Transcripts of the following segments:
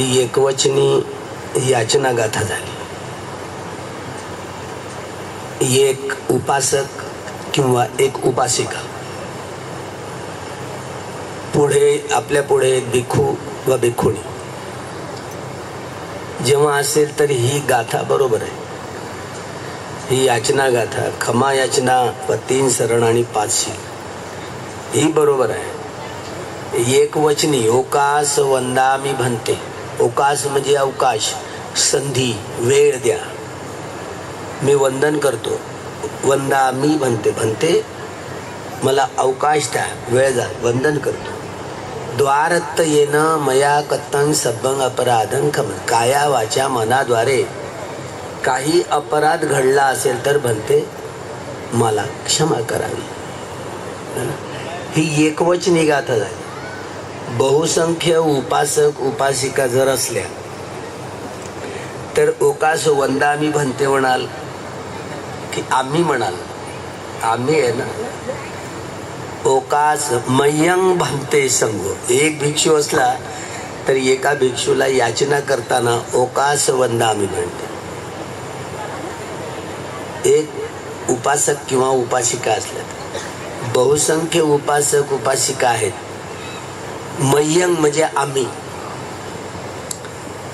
ही एकवचनी याचना गाथा झाली. एक उपासक किंवा एक उपासिका, पुढे आपल्या पुढे एक भिक्खू व भिक्खुणी जेव्हा असेल तर ही गाथा बरोबर आहे. ही याचना गाथा, क्षमा याचना व 3 शरण आणि 5 शील, ही बरोबर आहे. एकवचनी ओकास वंदामी भन्ते. ओकास म्हणजे अवकाश, संधी, वेळ द्या. मी वंदन करतो. वंदामी भन्ते, भन्ते मला अवकाश द्या, वेळ द्या, वंदन करतो. द्वारत्त येणं मया कत्तं सब्बं अपराधं खम. काया वाचा मनाद्वारे काही अपराध घडला असेल तर भन्ते मला क्षमा करावी. ही एकवचनी गाथा झाली. बहुसंख्य उपासक उपासिका जर असल्या तर ओकास वंदामी भन्ते म्हणाल की आम्ही म्हणाल, आम्ही आहे ना. ओकास मह्यं भन्ते संघो. एक भिक्षू असला तर एका भिक्षूला याचना करताना ओकास वंदामी म्हणते. एक उपासक किंवा उपासिका असल्या तर बहुसंख्य उपासक उपासिका आहेत. मह्यं म्हणजे आम्ही.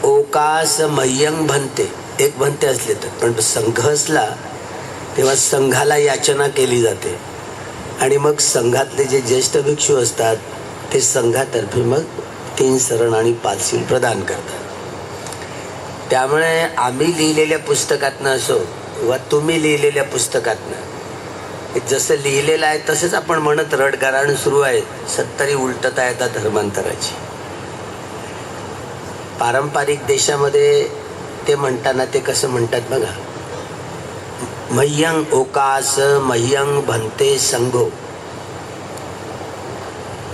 ओकास मह्यं भन्ते, एक भन्ते असले तर. पण संघ असला तेव्हा संघाला याचना केली जाते आणि मग संघातले जे ज्येष्ठ भिक्षू असतात ते संघातर्फे मग 3 शरण आणि 5 शील प्रदान करतात. त्यामुळे आम्ही लिहिलेल्या पुस्तकातनं असो वा तुम्ही लिहिलेल्या पुस्तकातनं, जसं लिहिलेलं आहे तसंच आपण म्हणत रडगाराण सुरू आहे. 70 उलटता येतात धर्मांतराची. पारंपरिक देशामध्ये ते म्हणताना ते कसं म्हणतात बघा. मह्यं ओकास मह्यं भन्ते संघो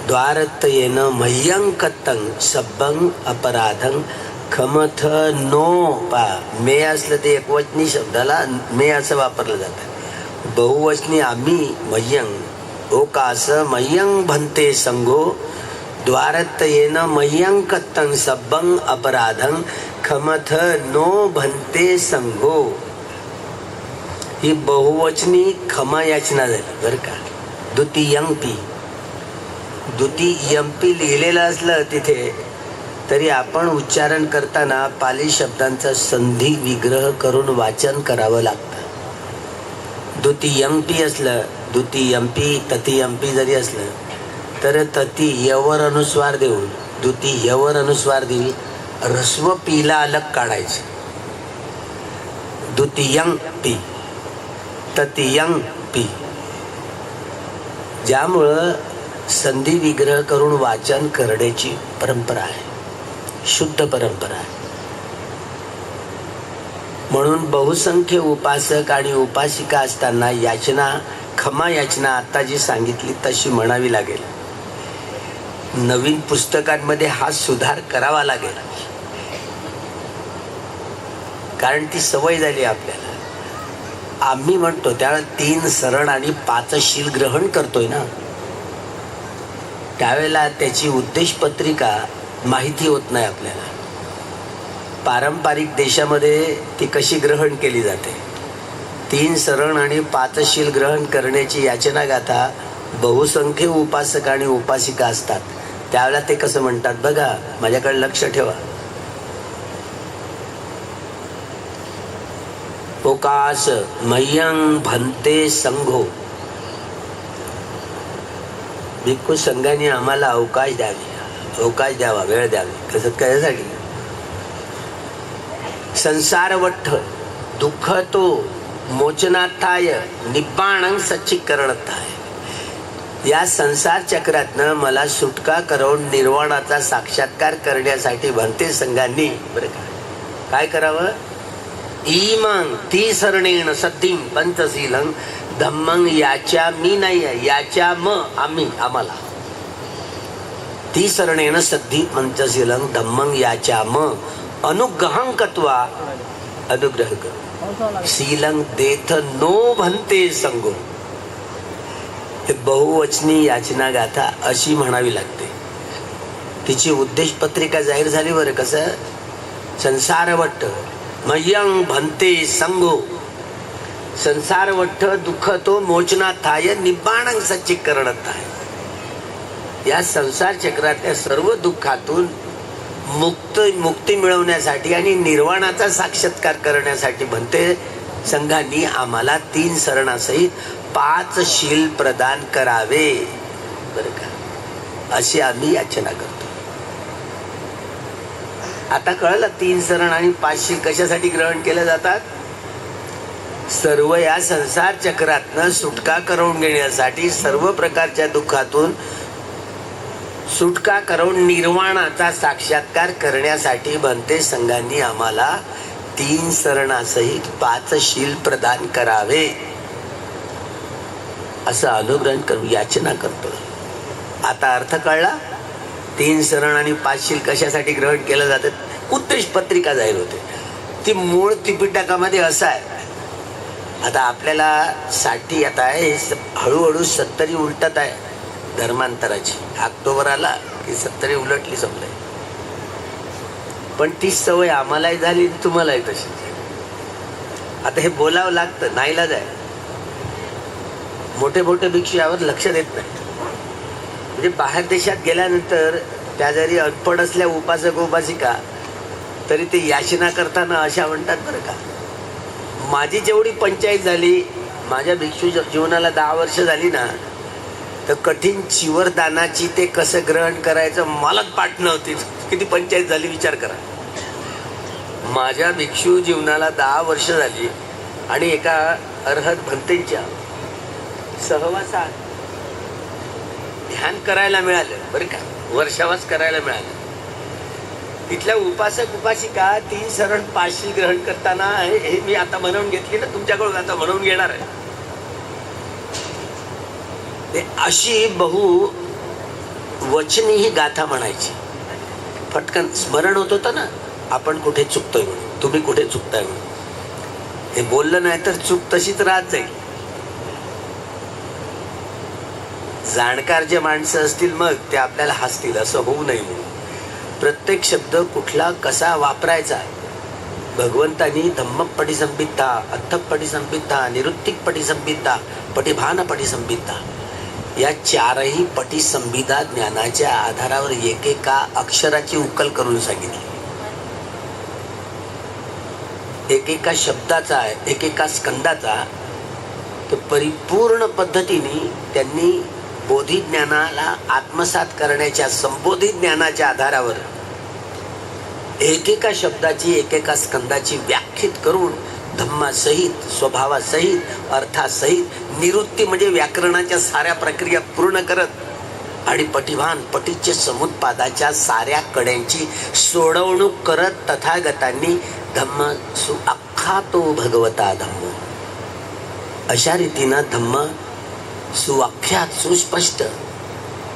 द्वारत्त येणं मह्यं कत्तं सब्बं अपराधं खमथ नो. पा मे असलं ते एकवचनी शब्दाला मे असं वापरलं जातं. बहुवचनी आम्ही मह्यं ओकास मह्यं भन्ते संघो द्वारत्त येणं मह्यं कत्तं सब्बं अपराधं खमथ नो भन्ते संघो. ही बहुवचनी क्षमा याचना झाली बरं का. द्वितीयंपी, द्वितीयंपी लिहिलेलं असलं तिथे तरी आपण उच्चारण करताना पाली शब्दांचा संधी विग्रह करून वाचन करावं लागतं. द्वितीयंपी असलं, द्वितीयंपी तृतीयंपी जरी असलं तर तती यवर अनुस्वार देऊन द्वितीय यवर अनुस्वार देऊन ह्रस्व पीला अलग काढायचे. द्वितीयंपी तृतीयंपी. ज्यामुळं संधी विग्रह करून वाचन करण्याची परंपरा आहे, शुद्ध परंपरा आहे. म्हणून बहुसंख्य उपासक आणि उपासिका असताना याचना, क्षमा याचना आता जी सांगितली तशी म्हणावी लागेल. नवीन पुस्तकांमध्ये हा सुधार करावा लागेल, कारण ती सवय झाली आपल्याला. आम्ही म्हणतो त्यावेळेला 3 शरण आणि 5 शील ग्रहण करतोय ना, त्यावेळेला त्याची उद्देशपत्रिका माहिती होत नाही आपल्याला. पारंपरिक देशामध्ये ती कशी ग्रहण केली जाते. 3 शरण आणि 5 शील ग्रहण करण्याची याचना गाथा बहुसंख्य उपासक आणि उपासिका असतात त्यावेळेला ते कसं म्हणतात बघा. माझ्याकडे लक्ष ठेवा. ओकास मह्यं भन्ते संघो. भिक्खू संघाने आम्हाला अवकाश द्यावी, अवकाश द्यावा, वेळ द्यावी. कसं कशासाठी. संसारवठ्ठ दुःख तो मोचनार्थाय निब्बाणं सच्चीकरणताय. या संसार चक्रातनं मला सुटका करून निर्वाणाचा साक्षात्कार करण्यासाठी भन्ते संघांनी बरं का काय करावं. इमं 3 शरणेन सद्धिं पंचशीलं धम्मं याच्या मी नाही आहे, याच्या म आम्ही आम्हाला. 3 शरणेन सद्धी पंचशीलं धम्मं याच्या म अनुग्रहं कत्वा अनुग्रह कर शीलं देथ नो भन्ते संगो. हे बहुवचनी याचना गाथा अशी म्हणावी लागते. तिची उद्देश पत्रिका जाहीर झाली बरं. कसं संसार वट्ट मय्यं भन्ते संगो, संसार वट्ट दुःख तो मोचना थाय निब्बाणं सच्चीकरणत आहे. या संसार चक्रातल्या सर्व दुःखातून मुक्ती मिळवण्यासाठी आणि निर्वाणाचा साक्षात्कार करण्यासाठी म्हणते संघांनी आम्हाला 3 सरणासहित 5 शील प्रदान करावे बरं का, अशी आम्ही याचना करतो. आता कळलं 3 सरण आणि 5 शील कशासाठी ग्रहण केले जातात. सर्व या संसार चक्रातनं सुटका करून घेण्यासाठी, सर्व प्रकारच्या दुःखातून सुटका करून निर्वाणाचा साक्षात्कार करण्यासाठी बनते संघांनी आम्हाला 3 सरणासहित 5 शील प्रदान करावे असं अनुग्रहण करू याचना करतो. आता अर्थ कळला. 3 सरण आणि 5 शील कशासाठी ग्रहण केलं जातं. उद्देश पत्रिका जाहीर होते. ती मूळ त्रिपिटकामध्ये असं आहे. आता आपल्याला 60 आता आहे, हळूहळू 70 उलटत आहे धर्मांतराची. ऑक्टोबर आला की 70 उलटली समजा. पण ती सवय आम्हालाही झाली, तुम्हालाही तशी. आता हे बोलावं लागतं, नाईलाज आहे. मोठे मोठे भिक्षू यावर लक्ष देत नाही. म्हणजे बाहेर देशात गेल्यानंतर त्या जरी अनपढ असल्या उपासक उपासिका तरी ते याचना करताना अशा म्हणतात बरं का. माझी जेवढी पंचायत झाली, माझ्या भिक्षू जीवनाला 10 वर्ष झाली ना, तर कठीण चिवरदानाची ते कसं ग्रहण करायचं मलाच पाठ नव्हती. किती पंचायत झाली विचार करा. माझ्या भिक्षू जीवनाला 10 वर्ष झाली आणि एका अर्हत भंतेंच्या सहवासात ध्यान करायला मिळालं बरं का, वर्षावास करायला मिळालं. तिथल्या उपासक उपासिका 3 सरण 5 शील ग्रहण करताना हे मी आता म्हणून घेतली ना, तुमच्याकडून आता म्हणून घेणार आहे. अशी बहु वचनी ही गाथा म्हणायची. फटकन स्मरण होत होतं ना, आपण कुठे चुकतोय म्हणून, तुम्ही कुठे चुकताय म्हणून. हे बोललं नाही तर चूक तशीच राहत जाईल. जाणकार जे माणसं असतील मग ते आपल्याला हसतील, असं होऊ नये म्हणून प्रत्येक शब्द कुठला कसा वापरायचा. भगवंतांनी धम्म पटिसंहिता, अर्थक पटिसंहिता, निरुत्तिक पटिसंहिता, पटिभान पटिसंहिता या 4ही पटिसंहिता ज्ञानाच्या आधारावर एकेका अक्षराची उकल करून सांगितली. एकेका शब्दाचा, एकेका स्कंदाचा. तर परिपूर्ण पद्धतीने त्यांनी बोधी ज्ञानाला आत्मसात करण्याच्या, संबोधी ज्ञानाच्या आधारावर एकेका शब्दाची, एकेका स्कंदाची व्याख्यात करून धम्मासहित, स्वभावासहित, अर्थासहित, निवृत्ती म्हणजे व्याकरणाच्या साऱ्या प्रक्रिया पूर्ण करत आणि पटिभान, पटीचे समुत्पादाच्या साऱ्या कड्यांची सोडवणूक करत तथागतांनी धम्म सुअख्खा तो भगवता धम्म, अशा रीतीनं धम्म सुवाख्यात, सुस्पष्ट,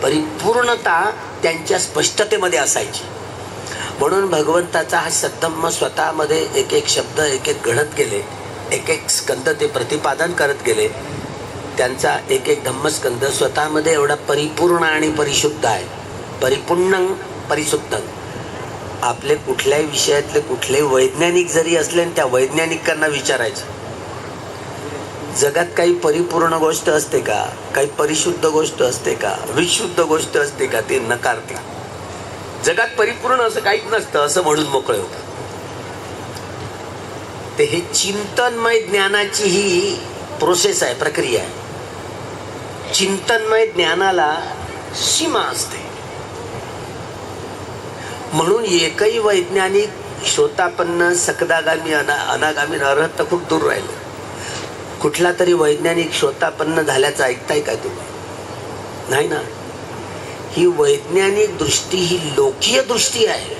परिपूर्णता त्यांच्या स्पष्टतेमध्ये असायची. म्हणून भगवंताचा हा सद्धम्म स्वतःमध्ये एक एक शब्द एक एक घडत गेले, एक एक स्कंद ते प्रतिपादन करत गेले. त्यांचा एक एक धम्मस्कंद स्वतःमध्ये एवढा परिपूर्ण आणि परिशुद्ध आहे. परिपूर्ण परिशुद्ध. आपले कुठल्याही विषयातले कुठलेही वैज्ञानिक जरी असले त्या वैज्ञानिकांना विचारायचं, जगात काही परिपूर्ण गोष्ट असते का, काही परिशुद्ध गोष्ट असते का, विशुद्ध गोष्ट असते का, ते नकारते. जगात परिपूर्ण असं काहीच नसतं असं म्हणून मोकळे होतात. ते हे चिंतनमय ज्ञानाची ही प्रोसेस आहे, प्रक्रिया आहे. चिंतनमय ज्ञानाला सीमा असते. म्हणून एकही वैज्ञानिक श्रोतापन्न, सकदागामी, अनागामी, अर्हत खूप दूर राहिलं. कुठला तरी वैज्ञानिक श्रोतापन्न झाल्याचं ऐकताय काय तुम्ही? नाही ना. ही वैज्ञानिक दृष्टी ही लोकीय दृष्टी आहे.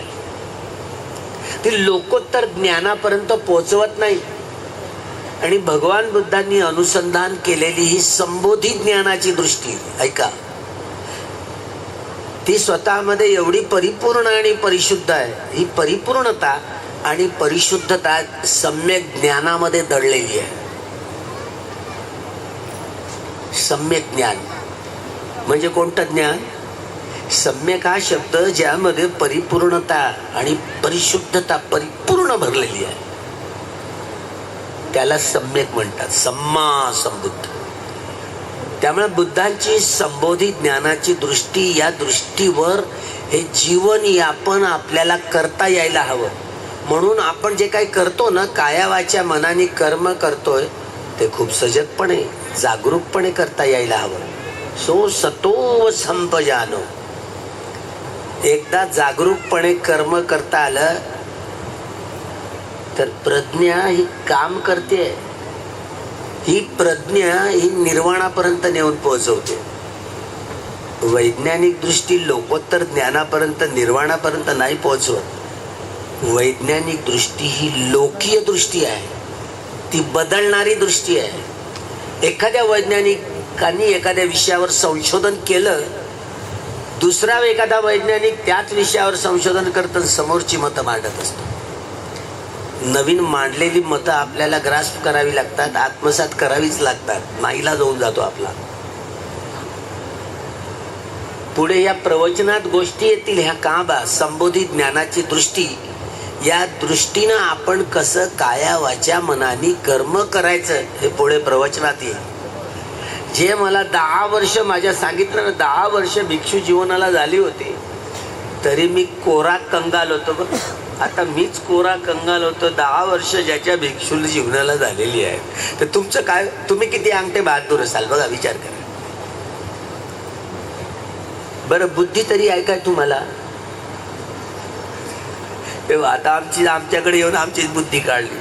ती लोकोत्तर ज्ञानापर्यंत पोहोचवत नाही. आणि भगवान बुद्धांनी अनुसंधान केलेली ही संबोधी ज्ञानाची दृष्टी ऐका, ती स्वतःमध्ये एवढी परिपूर्ण आणि परिशुद्ध आहे. ही परिपूर्णता आणि परिशुद्धता सम्यक ज्ञानामध्ये दडलेली आहे. सम्यक ज्ञान म्हणजे कोणतं ज्ञान? सम्यक हा शब्द ज्यामध्ये परिपूर्णता आणि परिशुद्धता परिपूर्ण भरलेली आहे त्याला सम्यक म्हणतात, सम्मा संबुद्ध. त्यामुळे बुद्धांची संबोधी ज्ञानाची दृष्टी, या दृष्टीवर हे जीवन यापन आपल्याला करता यायला हवं. म्हणून आपण जे काही करतो ना, काया वाचा मनाने कर्म करतोय ते खूप सजगपणे जागरूकपणे करता यायला हवं. सो सतो संपजानो. एकदा जागरूकपणे कर्म करता आलं तर प्रज्ञा ही काम करते. ही प्रज्ञा ही निर्वाणापर्यंत नेऊन पोहोचवते. वैज्ञानिक दृष्टी लोकोत्तर ज्ञानापर्यंत निर्वाणापर्यंत नाही पोहोचवत. वैज्ञानिक दृष्टी ही लोकीय दृष्टी आहे, ती बदलणारी दृष्टी आहे. एखाद्या वैज्ञानिकांनी एखाद्या विषयावर संशोधन केलं, दुसरा एखादा वैज्ञानिक त्याच विषयावर संशोधन करत समोरची मतं मांडत असतो. नवीन मांडलेली मतं आपल्याला ग्रास्प करावी लागतात, आत्मसात करावीच लागतात, नाईला जाऊन जातो आपला. पुढे या प्रवचनात गोष्टी येतील ह्या का बा, संबोधित ज्ञानाची दृष्टी. या दृष्टीनं आपण कसं काया वाचा मनाने कर्म करायचं हे पुढे प्रवचनात येईल. जे मला 10 वर्ष माझ्या सांगितलं ना, 10 वर्ष भिक्षू जीवनाला झाली होती तरी मी कोरा कंगाल होतो बघ. आता मीच कोरा कंगाल होतो 10 वर्ष ज्याच्या भिक्षू जीवनाला झालेली आहे. तर तुमचं काय, तुम्ही किती अंगठे बहादूर असाल बघा, विचार करा बरं. बुद्धी तरी आहे काय तुम्हाला? तेव्हा आता आमच्याकडे येऊन आमचीच बुद्धी काढली.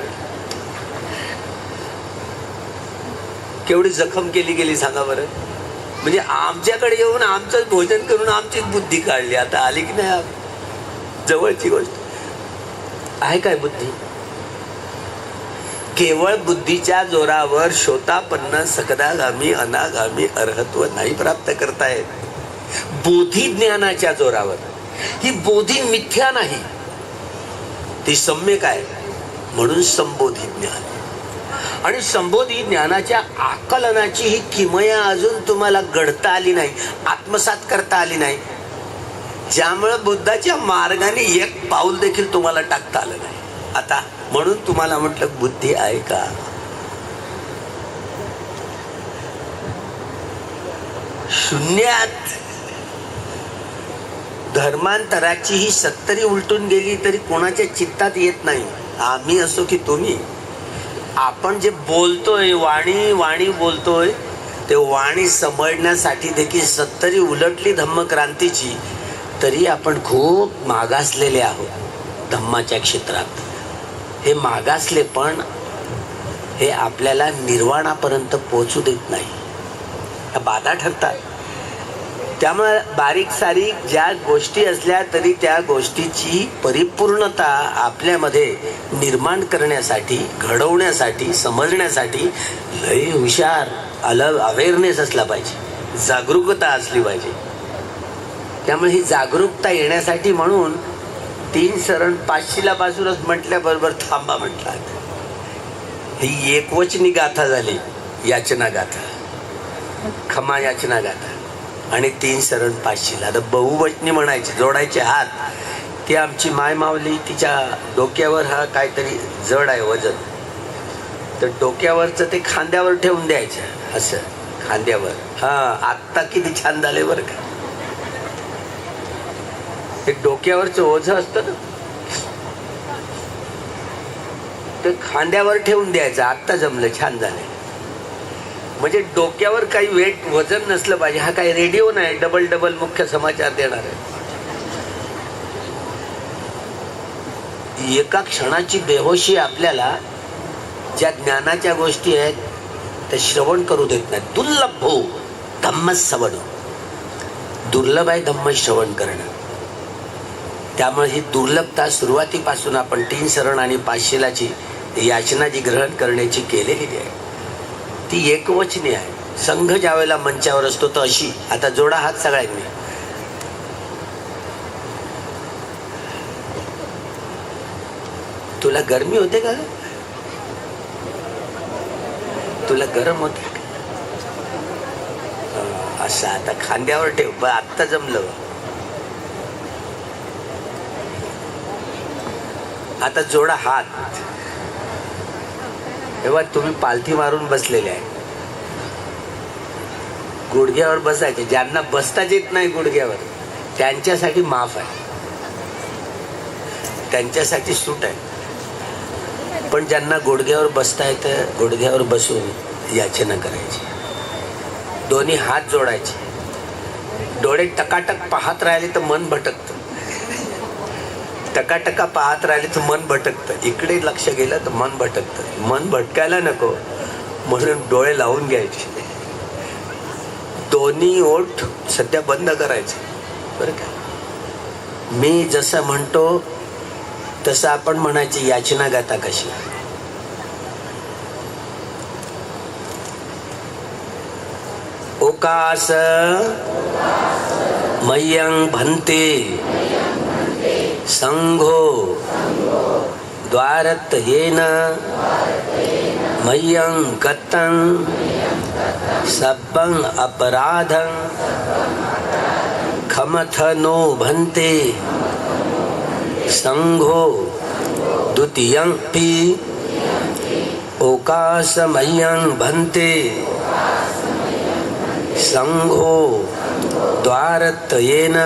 केवढी जखम केली गेली सांगा बरं. म्हणजे आमच्याकडे येऊन आमचंच भोजन करून आमचीच बुद्धी काढली. आता आली की नाही जवळची गोष्ट आहे काय बुद्धी? केवळ बुद्धीच्या जोरावर शोतापन्न सकदागामी अनागामी अर्हत्व नाही प्राप्त करतायत. बोधी ज्ञानाच्या जोरावर. ही बोधी मिथ्या नाही, ती सम्यक आहे. म्हणून संबोधी ज्ञान. आणि संबोधी ज्ञानाच्या आकलनाची ही किमया अजून तुम्हाला घडता आली नाही, आत्मसात करता आली नाही. ज्यामुळे बुद्धाच्या मार्गाने एक पाऊल देखील तुम्हाला टाकता आलं नाही. आता म्हणून तुम्हाला म्हटलं बुद्धी आहे का? शून्यात. धर्मांतराची ही 70 उलटून गेली तरी कोणाच्या चित्तात येत नाही. आम्ही असो की तुम्ही, आपण जे बोलतोय वाणी बोलतोय ते वाणी समजण्यासाठी देखील 70 उलटली धम्मक्रांतीची तरी आपण खूप मागासलेले आहोत धम्माच्या क्षेत्रात. हे मागासले पण हे आपल्याला निर्वाणापर्यंत पोहोचू देत नाही, ह्या बाधा ठरतात. त्यामुळे बारीक सारीक ज्या गोष्टी असल्या तरी त्या गोष्टीची परिपूर्णता आपल्यामध्ये निर्माण करण्यासाठी, घडवण्यासाठी, समजण्यासाठी लय हुशार अवेअरनेस असला पाहिजे, जागरूकता असली पाहिजे. त्यामुळे ही जागरूकता येण्यासाठी म्हणून 3 शरण 5 शिलापासूनच म्हटल्याबरोबर थांबा म्हटलं. ही एकवचनी गाथा झाली, याचना गाथा, क्षमा याचना गाथा आणि 3 शरण 5 शिला. आता बहुवचनी म्हणायचे, जोडायचे हात. ती आमची माय मावली, तिच्या डोक्यावर हा काहीतरी जड आहे वजन, तर डोक्यावरचं ते खांद्यावर ठेवून द्यायचं, असं खांद्यावर. हा आत्ता किती छान झाले बरं का. ते डोक्यावरचं ओझं असतं ना, ते खांद्यावर ठेवून द्यायचं. आत्ता जमलं, छान झालंय. म्हणजे डोक्यावर काही वेट वजन नसलं पाहिजे. हा काही रेडिओ नाही डबल मुख्य समाचार देणार आहे. एका क्षणाची बेहोशी आपल्याला ज्या ज्ञानाच्या गोष्टी आहेत त्या श्रवण करू देत नाही. दुर्लभ हो धम्म श्रवण. दुर्लभ आहे धम्म श्रवण करणं. त्यामुळे ही दुर्लभता सुरुवातीपासून आपण 3 शरण आणि 5 शिलाची याचना जी ग्रहण करण्याची केलेली आहे ती एकवचनी आहे. संघ ज्या वेळेला मंचावर असतो तर अशी. आता जोडा हात सगळ्यांनी. तुला गरमी होते का? तुला गरम होते का? असं आता खांद्यावर ठेव. आत्ता जमलं. आता जोडा हात. तेव्हा तुम्ही पालथी मारून बसलेले आहे. गुडघ्यावर बसायचे. ज्यांना बसताच येत नाही गुडघ्यावर त्यांच्यासाठी माफ आहे, त्यांच्यासाठी सूट आहे. पण ज्यांना गुडघ्यावर बसता येतं गुडघ्यावर बसून याचना करायची. दोन्ही हात जोडायचे. डोळे टकाटक पाहत राहिले तर मन भटकतं. टकाटका पाहत राहिले तर मन भटकतं. इकडे लक्ष गेलं तर मन भटकतं. मन भटकायला नको म्हणून डोळे लावून घ्यायचे. दोन्ही ओठ सध्या बंद करायचे. बरं का? मी जसं म्हणतो तसं आपण म्हणायची याचना गाथा कशी. ओकास मय्यं भन्ते संघो द्वारतयेन मय्यं गतं सब्बं अपराधं खमथनो भन्ते संघो द्वितीयंपि ओकासमय्यं भन्ते संघो द्वारतयेन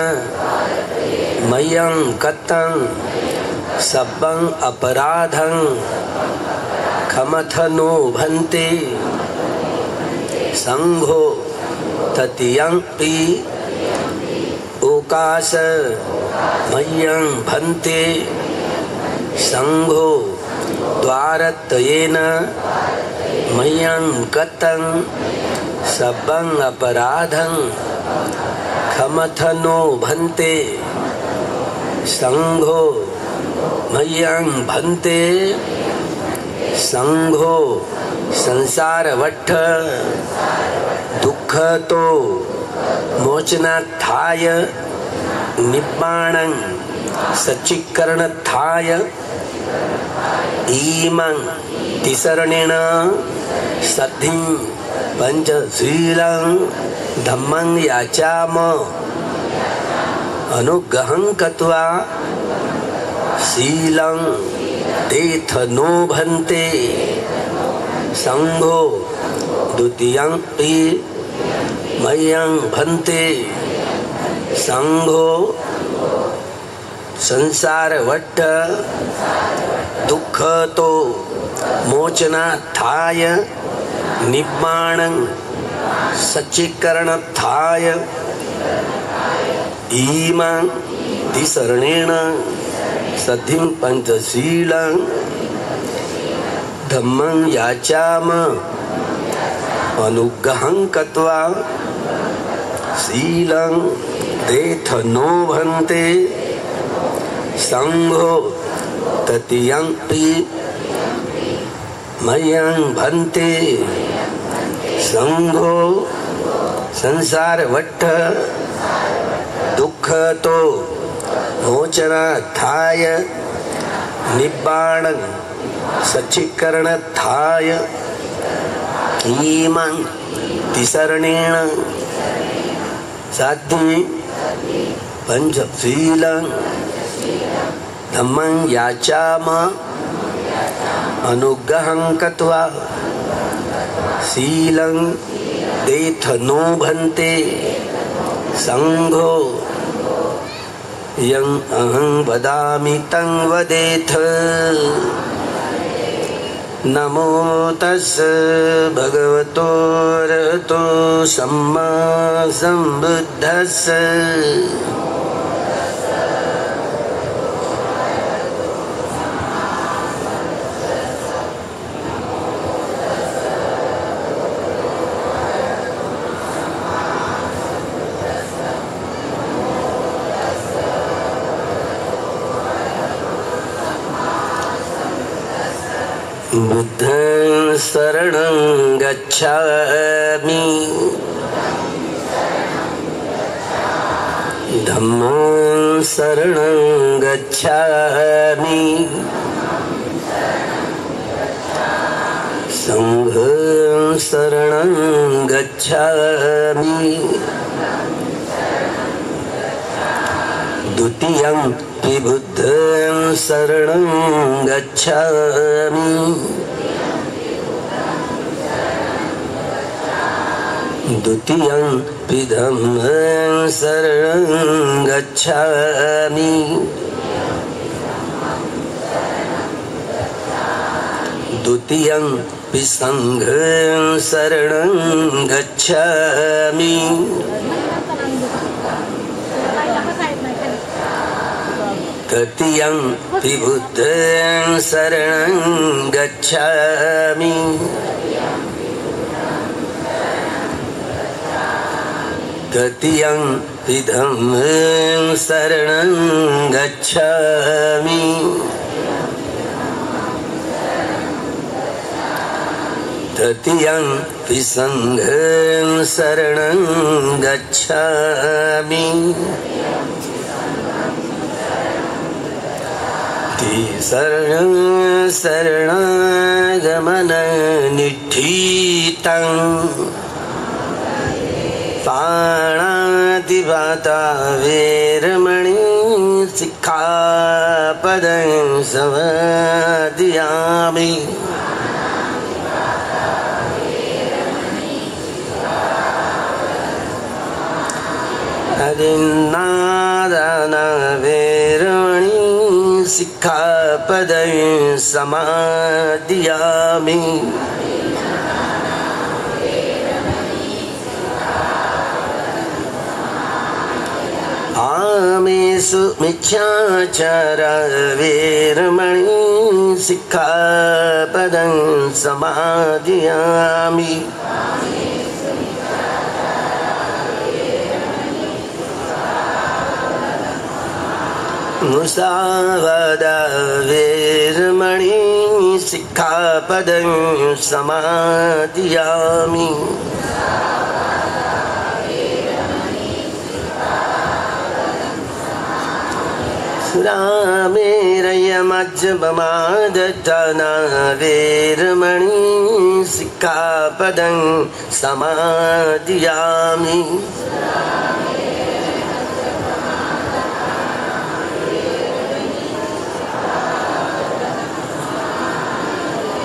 मय्यं गतं सब्बं अपराधं खमथनो भन्ते संघो तृतीयंपि ओकास मय्यं भन्ते संघो द्वारतयेन मय्यं गतं सब्बं अपराधं खमथनो भन्ते संघो मय्यं भन्ते संघो संसारवट्ठ दुःखतो मोचनार्थाय निब्बाणं सच्चीकरणार्थाय इमं तिसरणेन सद्धिं पंचशीलं धम्मं याचाम अनुग्रहं कृत्वा शीलं तेथनो भन्ते संघो द्वितीयंपि मय्यं भन्ते संघो संसारवट्ठ दुःखतो मोचनार्थाय निब्बाणं सच्चीकरणार्थाय इमं तिसरणेन सद्धिं पंचशीलं धम्मं याचाम अनुग्रहं कृत्वा शीलं तेथनो भन्ते संघो तृतीयंपि मय्यं भन्ते संघो संसारवट्ठ दुःखतो मोचनार्थाय निब्बाणं सच्चीकरणार्थाय इमं तिसरणेन साध्वी पंचशीलं धम्मं याचाम अनुग्रहं कृत्वा शीलं तेथनो भन्ते संघो यं अहं वदामि तं वदेथ. नमो तस् भगवतो अरहतो सम्मा सम्बुद्धस्स. बुद्धं शरणं गच्छामि धम्मं शरणं गच्छामि संघं शरणं गच्छामि द्वितीयं पि बुद्धं शरणं गच्छामि द्वितीयं पि धम्मं शरणं गच्छामि द्वितीयं पि संघं शरणं गच्छामि तृतीयं पि बुद्धं शरणं गच्छामि तृतीयं पि धम्मं शरणं गच्छामि तृतीयं पि संघं शरणं गच्छामि तिसरणं शरणागमनं निठितं पाणातिपाता वेरमणि सिक्खापदं समादयामि अदिन्नादाना वेरमणि सिक्खापदं समादयामि आमेषु मिथ्याचार वेरमणि सिक्खापदं समादयामि मुसावादा वेरमणि सिक्खापदं समादयामि सुरामेरयमज्जपमादत्ताना वेरमणि सिक्खापदं समादयामि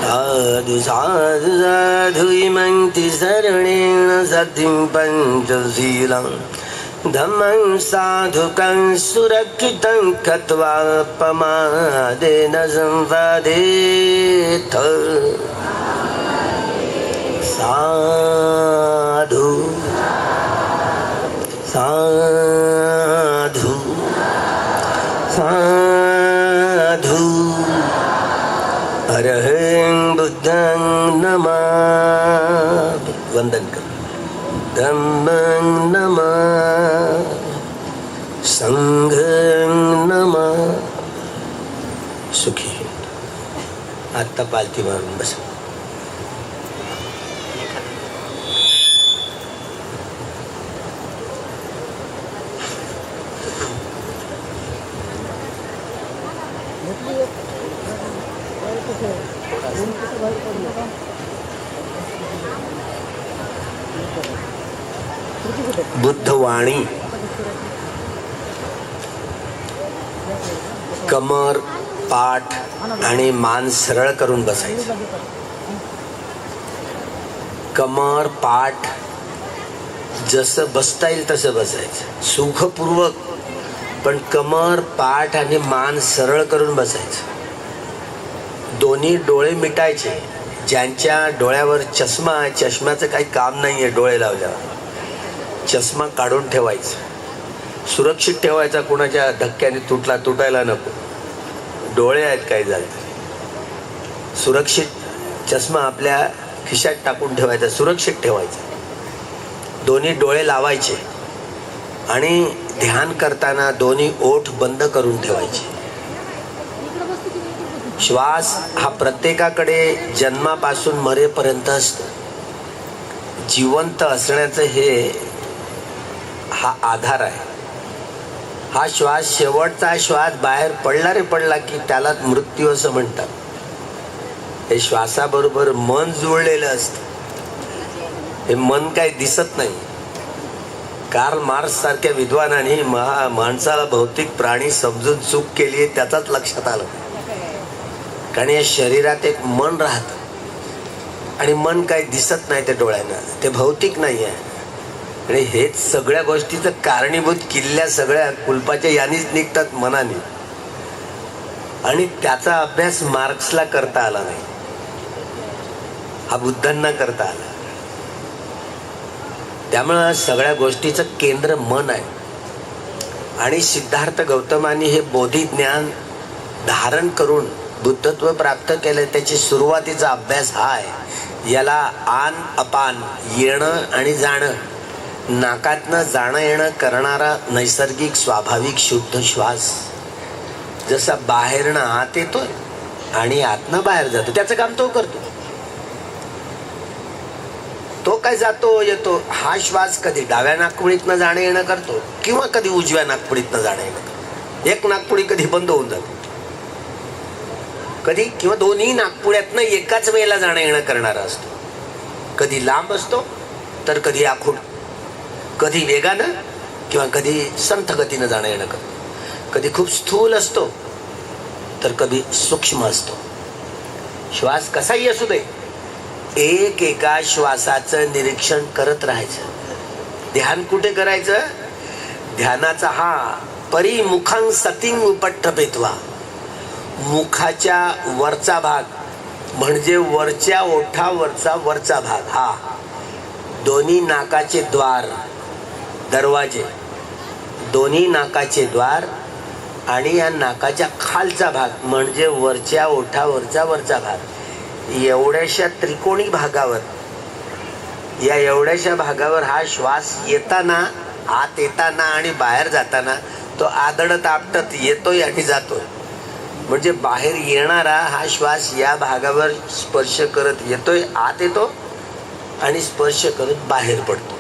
साधु साधु साधु इमं शरणेन सतिं पंचशीलं धम्मं साधुकं सुरक्षितं कृत्वा प्रमादेन संवदेत् साधु साधु साधु अरहं बुद्धं नमामि वंदन कर धम्मं नमामि संघं नमामि सुखी आता पालथी मारून बस बुद्धवाणी कमर पाठ आणि मान सरळ करून बसायचं कमर पाठ जसं बसता येईल तसं बसायचं सुखपूर्वक पण कमर पाठ आणि मान सरळ करून बसायचं दोन्ही डोळे मिटायचे ज्यांच्या डोळ्यावर चष्मा आहे चष्म्याचं काही काम नाही आहे डोळे लावल्यावर चष्मा काढून ठेवायचा सुरक्षित ठेवायचा कुणाच्या धक्क्याने तुटायला नको डोळे आहेत काय झालं सुरक्षित चष्मा आपल्या खिशात टाकून ठेवायचा सुरक्षित ठेवायचा दोन्ही डोळे लावायचे आणि ध्यान करताना दोन्ही ओठ बंद करून ठेवायचे श्वास हा प्रत्येकाकडे जन्मापासून मरेपर्यंत असतो जिवंत असण्याचं हे हा आधार आहे हा श्वास शेवटचा श्वास बाहेर पडला की त्याला मृत्यू असं म्हणतात हे श्वासाबरोबर मन जुळलेलं असतं हे मन काही दिसत नाही कार्ल मार्क्स सारख्या विद्वानांनी माणसाला भौतिक प्राणी समजून चूक केली आहे त्याचाच लक्षात आलं. कारण या शरीरात एक मन राहतं आणि मन काही दिसत नाही ते डोळ्यानं, ते भौतिक नाही आहे. आणि हेच सगळ्या गोष्टीचं कारणीभूत किल्ल्या सगळ्या कुलपाच्या यानीच निघतात मनाने. आणि त्याचा अभ्यास मार्क्सला करता आला नाही, हा बुद्धांना करता आला. त्यामुळं सगळ्या गोष्टीचं केंद्र मन आहे. आणि सिद्धार्थ गौतमांनी हे बोधी ज्ञान धारण करून बुद्धत्व प्राप्त केलं. त्याची सुरुवातीचा अभ्यास हा आहे. याला आन अपान, येणं आणि जाणं, नाकातनं जाणं येणं करणारा नैसर्गिक स्वाभाविक शुद्ध श्वास जसा बाहेरनं आत येतोय आणि आतनं बाहेर जातो, त्याचं काम तो करतो. तो काय जातो येतो, हा श्वास कधी डाव्या नाकपुडीतनं जाणं येणं करतो किंवा कधी उजव्या नाकपुडीतनं जाणं येणं करतो. एक नाकपुडी कधी बंद होऊन जाते कधी, किंवा दोन्ही नाकपुड्यातनं एकाच वेळेला जाणं येणं करणारा असतो. कधी लांब असतो तर कधी आखूड, कधी वेगानं किंवा कधी संथ गतीनं जाणं येणं करतो. कधी खूप स्थूल असतो तर कधी सूक्ष्म असतो. श्वास कसाही असू दे, एक एका श्वासाचं निरीक्षण करत राहायचं. ध्यान कुठे करायचं? ध्यानाचा हा परिमुखां सतिंग उपट्टपेत्वा, मुखाच्या वरचा भाग म्हणजे वरच्या ओठावरचा वरचा भाग, हा दोन्ही नाकाचे द्वार दरवाजे, दोन्ही नाकाचे द्वार आणि या नाकाच्या खालचा भाग म्हणजे वरच्या ओठावरचा वरचा भाग, एवढ्याशा त्रिकोणी भागावर, या एवढ्याशा भागावर हा श्वास येताना, आत येताना आणि बाहेर जाताना तो आदळत आपटत येतोय आणि जातोय. म्हणजे बाहेर येणारा हा श्वास या भागावर स्पर्श करत येतोय, आत येतो आणि स्पर्श करत बाहेर पडतो.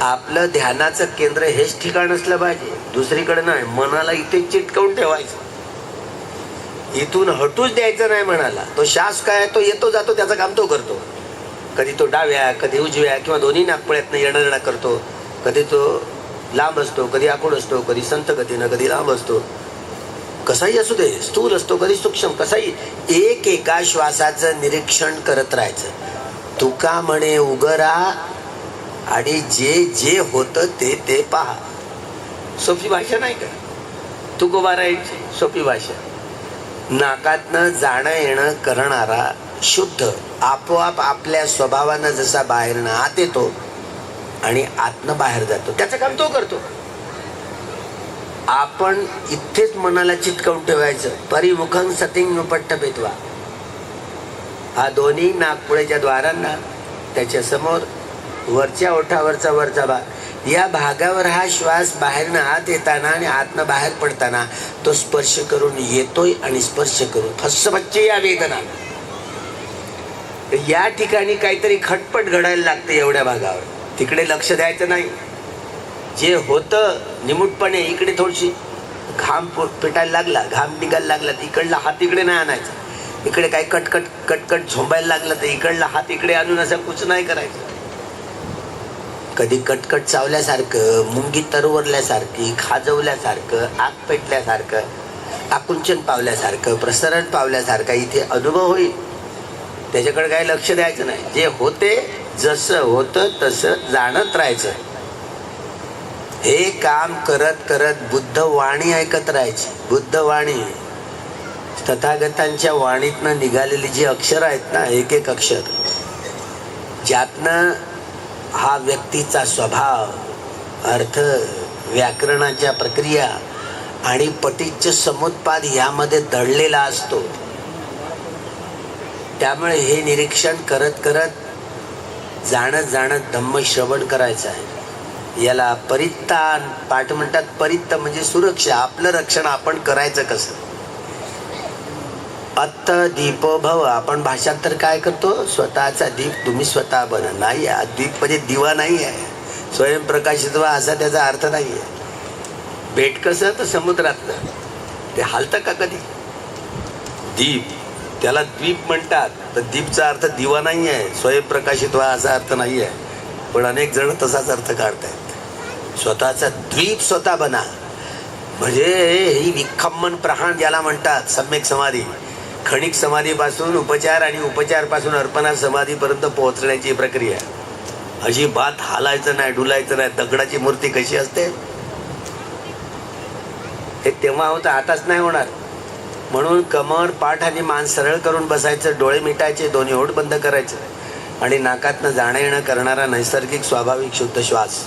आपलं ध्यानाचं केंद्र हेच ठिकाण असलं पाहिजे, दुसरीकडे नाही. मनाला इथे चिटकवून ठेवायचं, इथून हटूच द्यायचं नाही मनाला. तो श्वास काय तो येतो जातो, त्याचं काम तो करतो. कधी तो डाव्या कधी उजव्या किंवा दोन्ही नाकपुड्यातनं येणं जाणं करतो. कधी तो लांब असतो, कधी आखूड असतो, कधी संथ गतीनं, कधी लांब असतो. कसाही असू दे, स्थूल असतो कधी सूक्ष्म, कसाही एक एका श्वासाचं निरीक्षण करत राहायचं. तुका म्हणे उगरा आणि जे जे होतं ते ते पहा. सोपी भाषा नाही का? तुकोबारायची सोपी भाषा. नाकातनं जाणं येणं करणारा शुद्ध आपोआप आपल्या स्वभावानं जसा बाहेरनं आत येतो आणि आतनं बाहेर जातो, त्याचं काम तो करतो. आपण इथेच मनाला चिटकवून ठेवायचं. परिमुखं सतिंग उपट्टपेत्वा, हा दोन्ही नाकपुड्याच्या द्वारांना त्याच्या समोर वरच्या ओठावरचा वरचा भाग, या भागावर हा श्वास बाहेरनं आत येताना आणि आतनं बाहेर पडताना तो स्पर्श करून येतोय आणि स्पर्श करून फस्सबच्चे या वेदना. या ठिकाणी काहीतरी खटपट घडायला लागते एवढ्या भागावर, तिकडे लक्ष द्यायचं नाही. जे होतं निमूटपणे इकडे थोडीशी घाम पेटायला लागला, घाम निघायला लागला तर इकडला हात इकडे नाही आणायचा. इकडे काही कटकट कटकट झोंबायला लागला तर इकडला हात इकडे आणून असं कुछ नाही करायचं. कधी कटकट चावल्यासारखं, मुंगी तरवरल्यासारखी, खाजवल्यासारखं, आग पेटल्यासारखं, आकुंचन पावल्यासारखं, प्रसरण पावल्यासारखं इथे अनुभव होईल. त्याच्याकडे काही लक्ष द्यायचं नाही. जे होते जसं होतं तसं जाणत राहायचं. हे काम करत करत बुद्ध वाणी ऐकत राहायची. बुद्ध वाणी, तथागतांच्या वाणीतनं निघालेली जी अक्षर आहेत ना, एक एक अक्षर, ज्यातनं हा व्यक्तीचा स्वभाव, अर्थ, व्याकरणाच्या प्रक्रिया आणि पटीच्य समुत्पाद यामध्ये दडलेला असतो. त्यामुळे हे निरीक्षण करत करत जाणत जाणत धम्मश्रवण करायचं आहे. याला परित्तान पाठ म्हणतात. परित्त म्हणजे सुरक्षा, आपलं रक्षण आपण करायचं कसं. अत्त दीपो भव, आपण भाषांतर काय करतो, स्वतःचा दीप तुम्ही स्वतः बना. नाही, दीप म्हणजे दिवा नाही आहे, स्वयंप्रकाशित व्हा असा त्याचा अर्थ नाही आहे. बेट कसं तर समुद्रातलं ते हालतं का कधी? दीप, त्याला द्वीप म्हणतात. तर दीपचा अर्थ दिवा नाही आहे, स्वयंप्रकाशित व्हा असा अर्थ नाही आहे. पण अनेक जण तसाच अर्थ काढतायत. स्वतःचा द्वीप स्वतः बना, म्हणजे ही विखंबन प्रहाण ज्याला म्हणतात सम्यक समाधी. खणिक समाधीपासून उपचार आणि उपचारपासून अर्पणा समाधीपर्यंत पोहोचण्याची प्रक्रिया. अजिबात हालायचं नाही, डुलायचं नाही. दगडाची मूर्ती कशी असते हे तेव्हा होतं, आताच नाही होणार. म्हणून कमर, पाठ आणि मान सरळ करून बसायचं, डोळे मिटायचे, दोन्ही ओठ बंद करायचं आणि नाकातनं जाणं येणं करणारा नैसर्गिक स्वाभाविक शुद्ध श्वास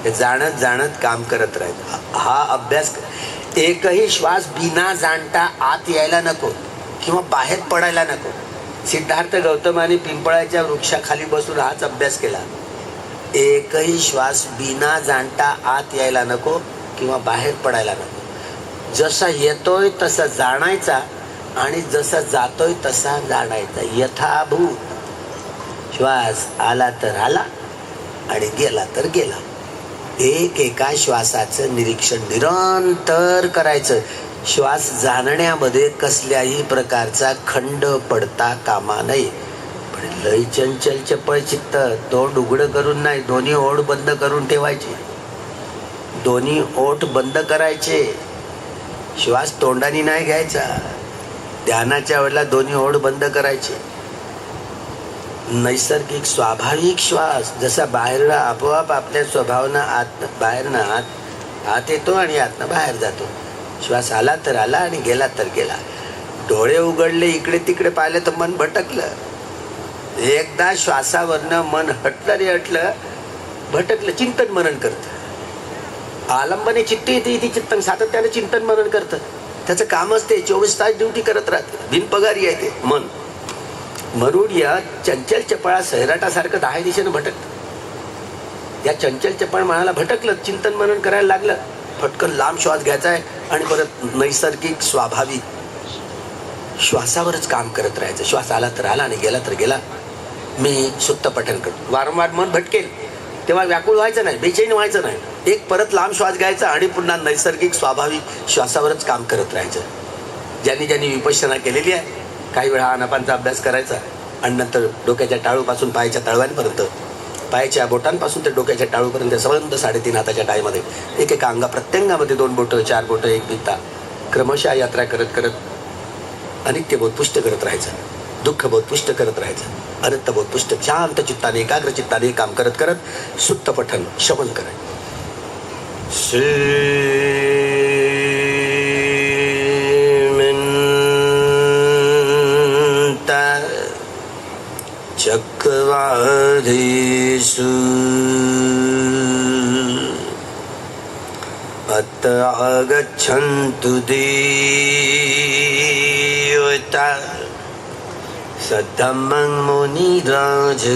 हे जाणत जाणत काम करत राहायचं. हा अभ्यास. एकही श्वास बिना जाणता आत यायला नको किंवा बाहेर पडायला नको. सिद्धार्थ गौतमाने पिंपळाच्या वृक्षाखाली बसून हाच अभ्यास केला. एकही श्वास बिना जाणता आत यायला नको किंवा बाहेर पडायला नको. जसा येतोय तसा जाणायचा आणि जसा जातोय तसा जाणायचा. यथाभूत. श्वास आला तर आला आणि गेला तर गेला. एका श्वासाचं निरीक्षण निरंतर करायचं. श्वास जाणण्यामध्ये कसल्याही प्रकारचा खंड पडता कामा नये. पण लय चंचल चपळ चित्त, तोंड उघडं करून नाही, दोन्ही ओठ बंद करून ठेवायचे. दोन्ही ओठ बंद करायचे. श्वास तोंडाने नाही घ्यायचा. ध्यानाच्या वेळेला दोन्ही ओठ बंद करायचे. नैसर्गिक स्वाभाविक श्वास जसा बाहेरनं आपोआप आपल्या स्वभावानं आत बाहेरनं आत येतो आणि आतनं बाहेर जातो. श्वास आला तर आला आणि गेला तर गेला. डोळे उघडले, इकडे तिकडे पाहिलं तर मन भटकलं. एकदा श्वासावरनं मन हटलं रे हटलं, भटकलं, चिंतन मनन करतं. आलंबने चित्त येते इथे चिंतन, सातत्यानं चिंतन मनन करतं. त्याचं कामच ते 24 तास ड्युटी करत राहतं. बिनपगारी आहे ते मन. म्हणून या चंचल चपळा सैराटासारखं 10 दिशेनं भटकतं. या चंचल चपळ मनाला भटकलं, चिंतन मनन करायला लागलं, फटकन लांब श्वास घ्यायचा आहे आणि परत नैसर्गिक स्वाभाविक श्वासावरच काम करत राहायचं. श्वास आला तर आला आणि गेला तर गेला. मी सुत्त पठण करतो. वारंवार मन भटकेल तेव्हा व्याकुळ व्हायचं नाही, बेचैन व्हायचं नाही. एक परत लांब श्वास घ्यायचा आणि पुन्हा नैसर्गिक स्वाभाविक श्वासावरच काम करत राहायचं. ज्यांनी ज्यांनी विपश्यना केलेली आहे, काही वेळा आनापानचा अभ्यास करायचा आणि नंतर डोक्याच्या टाळूपासून पायाच्या तळव्यांपर्यंत, पायाच्या बोटांपासून ते डोक्याच्या टाळूपर्यंत संबंध 3.5 हाताच्या टायमध्ये एकेका अंगा प्रत्यंगामध्ये 2 बोटं 4 बोटं 1 बित्ता क्रमशः यात्रा करत करत अनित्यबोध पुष्ट करत राहायचं. दुःखबोध पुष्ट करत राहायचं. अनंतबोध पुष्ट शांत चित्ताने एकाग्र चित्ताने काम करत करत सुत्त पठण श्रवण करायचं. चक्रवाधीषु अत आगच्छन्तु देवता सद्धम्मं मुनिराजस्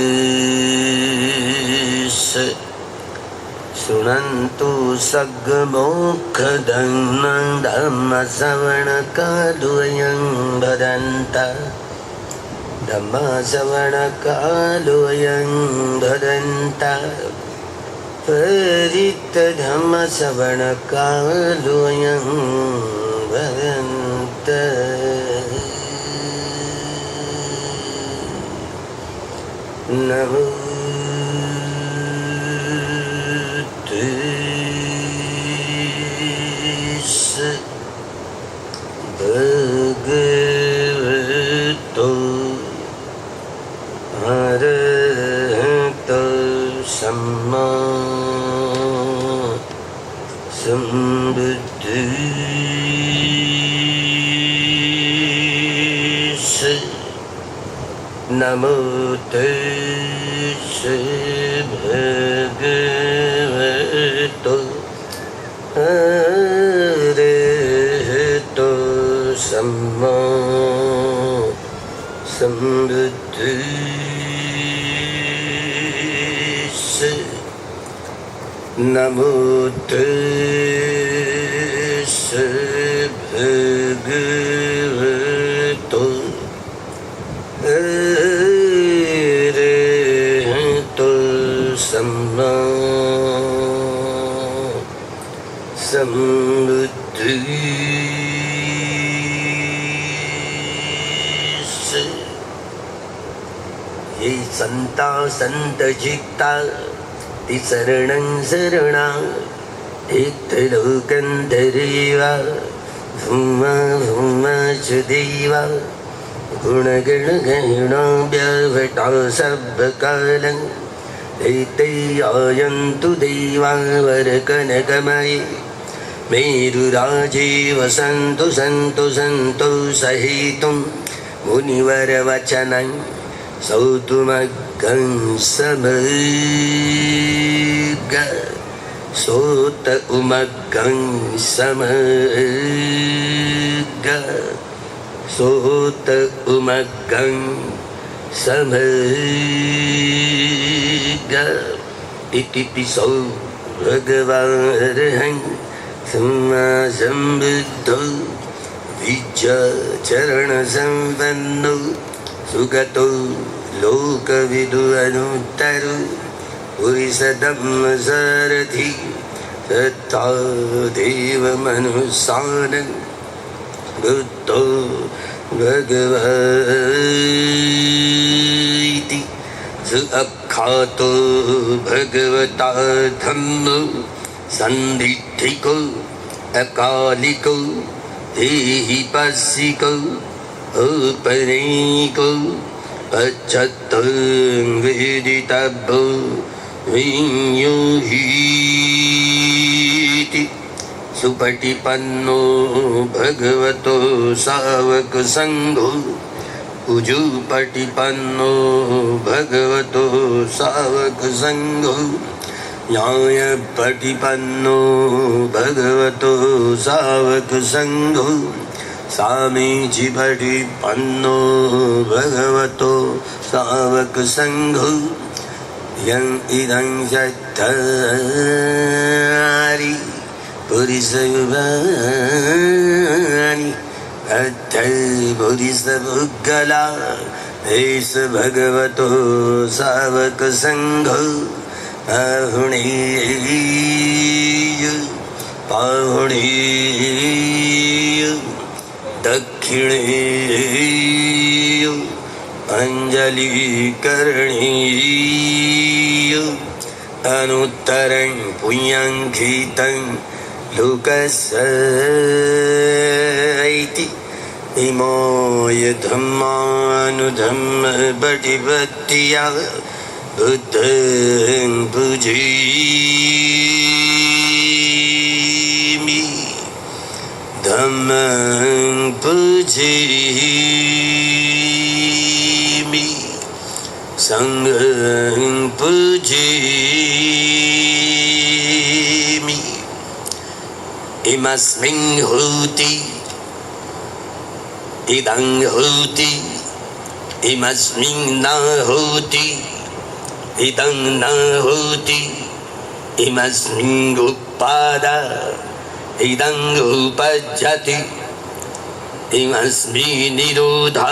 शृण्वन्तु सद्गमोक्षदं धम्मश्रवणकालोऽयं भदन्तः धम्मश्रवणकालोऽयं भदन्तः परितधम्मश्रवणकालोऽयं भदन्तः नमो तस्मै भगवतो अरहतो सम्मा सम्बुद्धस्मै नमो तस्मै भगवतो अरहतो सम्मा सम्बुद्धस्मै नमो तस्मै भगवतो अरहतो सम्मा सम्बुद्धस्मै. हे संता संत जिता इति शरणं शरणा इत्थलोकन्धरेवा भूमा भूमा च देवा गुणगणगणाव्यवटा सर्वकालं एते आयन्तु देवा वरकनकमये मेरुराजे वसन्तु सन्तु सन्तु सहितुं मुनिवरवचनं सौतुमग्गं समग्ग सोत उमग्गं समग्ग सोत उमग्गं समग्ग इति पिसौ भगवानर्हं सम्मा सम्बुद्धो विद्याचरणसम्पन्नो सुगतो लोकविदु अनुत्तरो पुरुषधम्मसारथि तथा देवमनुसानं बुद्धो भगवति सुअख्यातो भगवता धम्मो संदिष्टिको अकालिको देहि पस्सिको औपनयिको अच्छत्तं वेदितव्यो विनियोहीति सुपटिपन्नो भगवतो सावक संघो उजुपटिपन्नो भगवतो सावक संघो न्यायपटिपन्नो भगवतो सावक संघो सामीचिपटिपन्नो भगवतो सावक संघो यं इदं चत्तारि पुरुषयुगानि अद्धै पुरुषपुद्गला एष भगवतो सावक संघो पाहुणेय पाहुणेय दक्षिणेय अंजलिकरणेय अनुत्तरं पुण्यङ्कितं लोकस्यैति इमोय धम्मानुधम्मपटिपत्त्या बुद्धं पूजयामि धम्मं पूजयामि संघं पूजयामि इमस्मिन् होति इदं होति इमस्मिन् न होति इदं न होति इमस्मिन् उपादा इदं उपज्यति इमस्मिन् निरोधा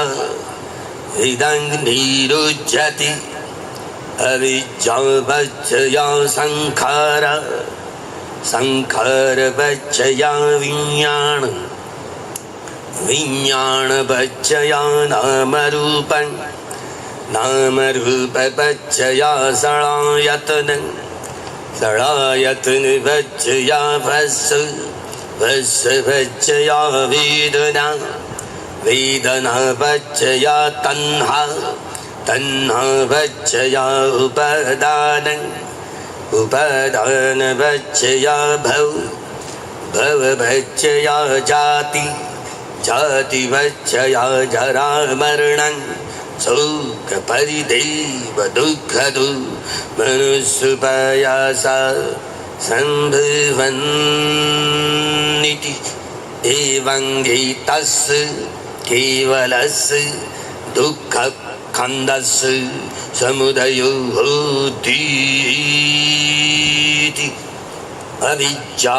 इदं निरुज्यति अविद्यावच्चया संखारा संखारवच्चया विज्ञानं विज्ञानवच्चया नामरूपं नामरूपवच्चया सलायतनं सलायतनवच्चया भस्सवच्चया वेदना वेदनावच्चया तन्हा तन्हावच्चया उपादानं उपादानवच्चया भव भववच्चया जाति जातिवच्चया जरा मरणं शोकपरिदेव दुःखदो मनुष्यप्रयासा सम्भवन्निति एवं गीतस्य केवलस्य दुःखखण्डस्य समुदयो होतीति अविद्या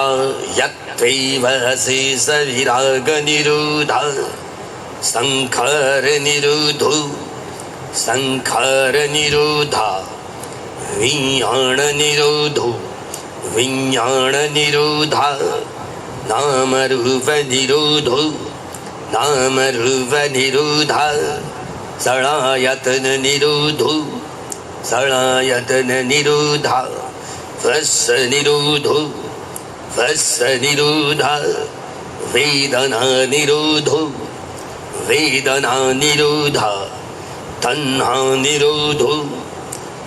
यत्त्वैव शेषविरागनिरोधा संखारनिरोधो संखारनिरोधा विज्ञाननिरोधो विज्ञाननिरोधा नामरूपनिरोधो नामरूपनिरोधा सलायतननिरोधो सलायतननिरोधा वस्य निरोधो वस्य निरोधा वेदना निरोधो वेदना निरोधा तन्हा निरोधो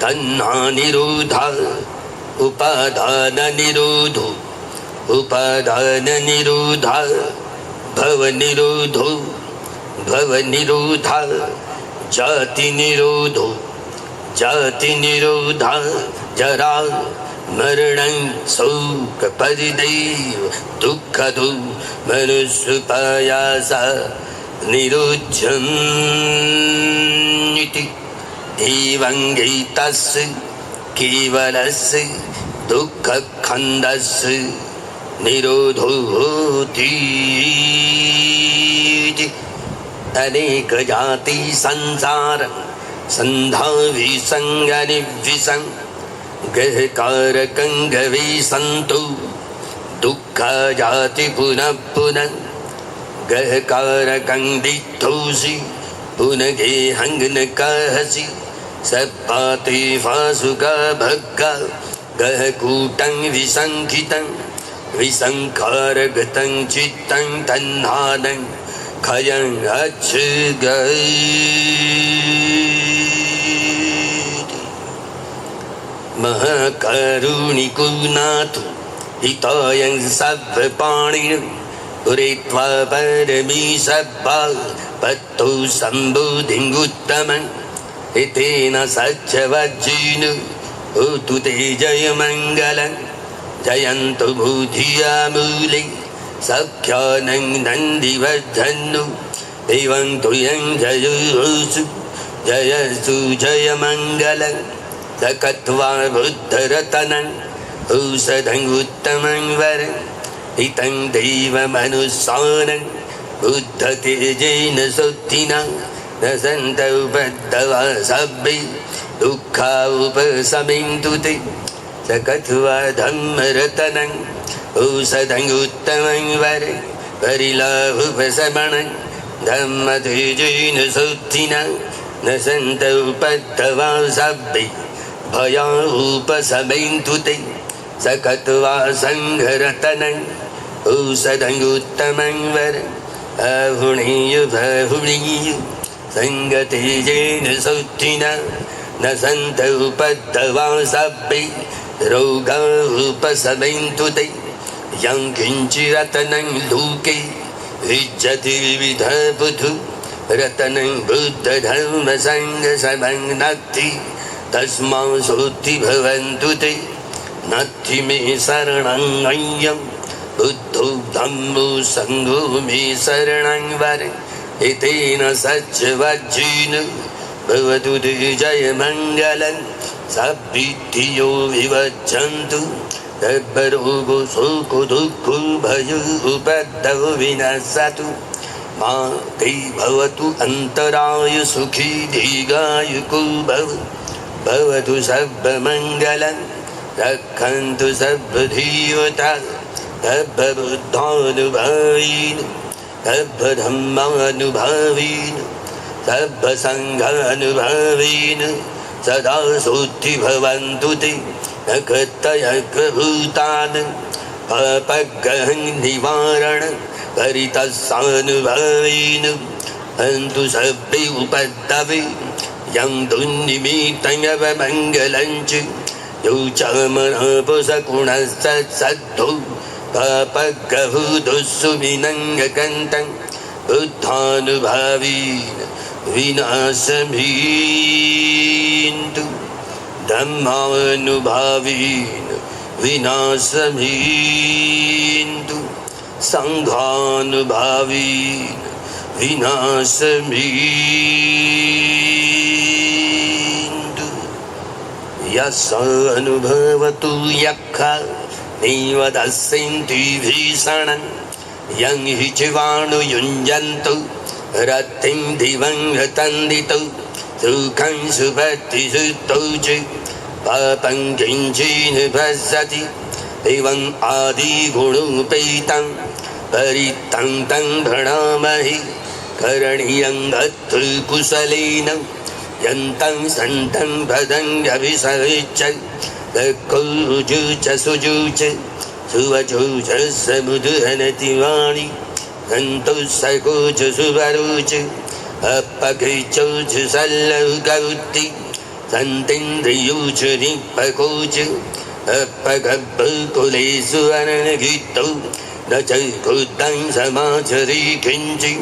तन्हा निरोधा उपादान निरोधो उपादान निरोधा भव निरोधो भव निरोधा जाति निरोधो जाति निरोधा जरा मरणं शोक परिदेव दुःखदो मनुष्योपायास निरुध्यन्ति एवं गीतस्य केवलस्य दुःखखण्डस्य निरोधो होति। अनेक जाति संसार संधा विसंग निविसंग गहकारकं गवे संतो दुःख जाति पुनः पुनः गहकारकं दिठोसि पुनः गेहंग न कहसि सपाते फासुका भग्गा गहकूटं विसंखितं विसंखारगतं चित्तं तन्हानं खयं अच्छगै। महाकरुणिको नाथ हितायं सर्वपाणिनं पुरेत्वा परमीशब्बा पत्तो सम्बुधिङ्गुत्तमं हितेन सच्चवज्जिन होतु ते जयमङ्गलं जयन्तु बुधिया मूले सख्यानं नन्दिवर्धन्नु एवं तुयं जयोसु जयसु जयमङ्गलं सकत्वा बुद्धरतनं औषधं उत्तमं वरं हितं देवमनुसानं बुद्धतेजेन शुद्धिना न सन्तौ बद्धवा सभ्ये दुःखा उपशमिन्तु ते सकत्वा धम्मरतनं औषधं उत्तमं वरं परिलाभोपशमनं धम्मतेजेन शुद्धिना न सन्तौ बद्धवा सभ्ये भया उपशमयन्तु ते सकत्वा संघरतनं औषधं उत्तमं वरं अहुणीय बहुणीय संगतेजेन शुद्धिना न सन्तौ बद्धवा सभ्ये रोगा उपशमयन्तु ते यं किञ्चिरतनं लोके विज्जति विधबुधु रतनं बुद्धधर्मसङ्गसमं नत्थि तस्मा सोत्ति भवन्तु ते नत्थि मे शरणं अय्यं बुद्धो धम्मो सङ्घो मे शरणं वरं हितेन सच्चवज्जेन भवतु ते जयमङ्गलं सद्विद्धियो विवज्जन्तु सर्वरोगो शोको दुःखो भयो उपद्रवो विनश्यतु मा ते भवतु अन्तराय सुखी दीर्घायुको भवतु सर्वमङ्गलं रक्षन्तु सर्वधीवता सर्वबुद्धानुभावेन सर्वधर्मानुभावेन सर्वसङ्घानुभावेन सदा शुद्धि भवन्तु ते नखतयभूतान् पापग्रहं निवारणं परितस्सानुभावेन अन्तु सर्वे उपद्रवे यं दुर्निमित्तमवमङ्गलं च यो च मनःपुषकुणस्तत्सद्धो पापग्रहूदुःसुविनङ्गकन्तं बुद्धानुभावेन विनाशमीन्तु धम्मानुभावेन विनाशमीन्तु सङ्घानुभावेन विनाशमीन्तु यस्य अनुभवतु यक्ष नैव दस्यन्ति भीषणं यं हि जीवाणुयुञ्जन्तु रतिं दिवं रतन्दितौ सुखं सुभक्तिसुतौ च पापं किञ्चिन् भजति एवम् आदिगुणोपेतं परितं तं भणामहि करणीयं गत्र कुशलेन यन्तं सन्तं पदं अभिसविच्य कौजु च सुजु च सुवचु च समुदहनतिवाणी गन्तु सको च सुवरु च अपकृचौ च सल्लौकौत्ति सन्तीन्द्रियौ च निपको च अपगब्बकुलेषु अननगितौ न च कुतं समाचरि किञ्चि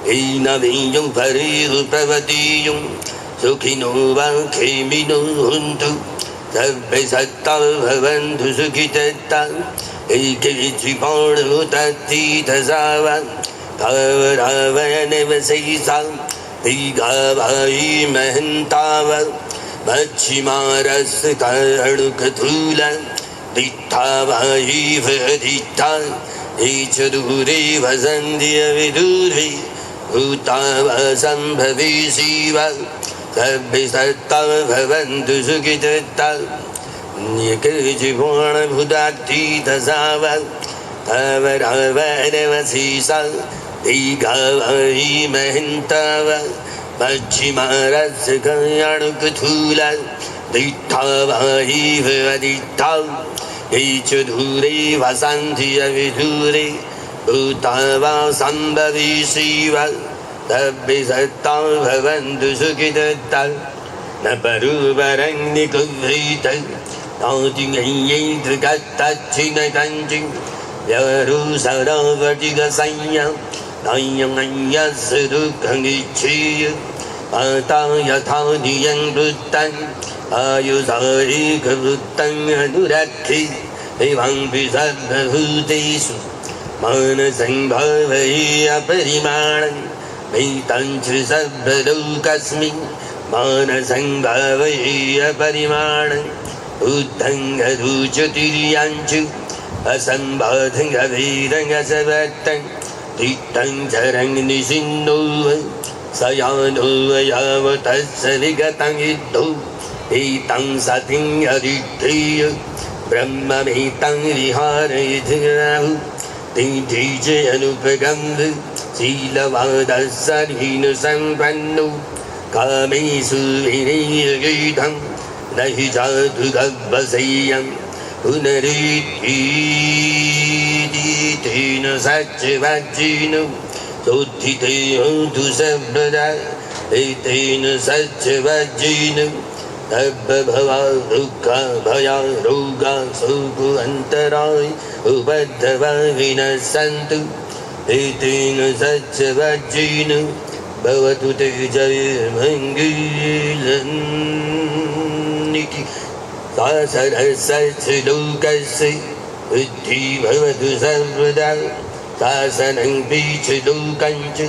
हीनवीयं परिरुपवतीयं सुखिनो वा खेमिनो हुन्तु सर्वे सत्ता भवन्तु सुखितत्ता ऐक्यचिपाणुतत्तीतसावा भावरावयनवसैसा दीघावायि महन्ताव मच्छिमारस्कणुकथूल दिट्ठावायि वदिट्ठा च दूरे वसन्ति अविदूरे भूतावसम्भवे शिव सर्वे सत्ता भवन्तु सुखितत्ता एकचिबाणभूतातीतसाव भावरावनवसैसा दीघावायि महन्ताव मच्छिमारस्य कल्याणुकथूल दिट्ठावायि वदिट्ठा ये च दूरे वसन्ति अविदूरे भूतावा सम्भवे शिव सर्वे सत्ता भवन्तु सुखितत्ता न परुवरं निकुभ्रीत नातिङयैतृकत्तच्चिनकञ्चिं व्यवरुसरवटिगसंयं नय्यस्य दुःखमिच्छेय पाता यथा नियं वृत्तं आयुषारिकवृत्तं अनुरक्षे एवं सर्वभूतेषु मानसं भावये अपरिमाणं मैतं च सर्वलोकस्मिन् मानसं भावये अपरिमाणं बुद्धं गरुचतुर्यं च असम्बाधं अभेदं असवर्तं दिट्टं चरं निषिन्नो स यानो यावतस्य विगतं युद्धो एतं सतिं अदिष्ठेय ब्रह्ममेतं विहारयितुराहु तिथि च अनुपगम्भ शीलवादस्सर्हीनुसम्पन्नो कामेषु विनियोगितं न हि जातु गब्बसेयं पुनरीतीतेन सच्चवज्जिन सोत्थिते होतु सर्वदा एतेन सच्चवज्जिन तब्बभवा दुःखा भया रोगा शोक अन्तराय उपद्रवा विनश्यन्तु एतेन सच्चवज्जिन भवतु ते जयमङ्गलन्निति शासनस्य लोकस्य बुद्धि भवतु सर्वदा शासनं बीचलोकं च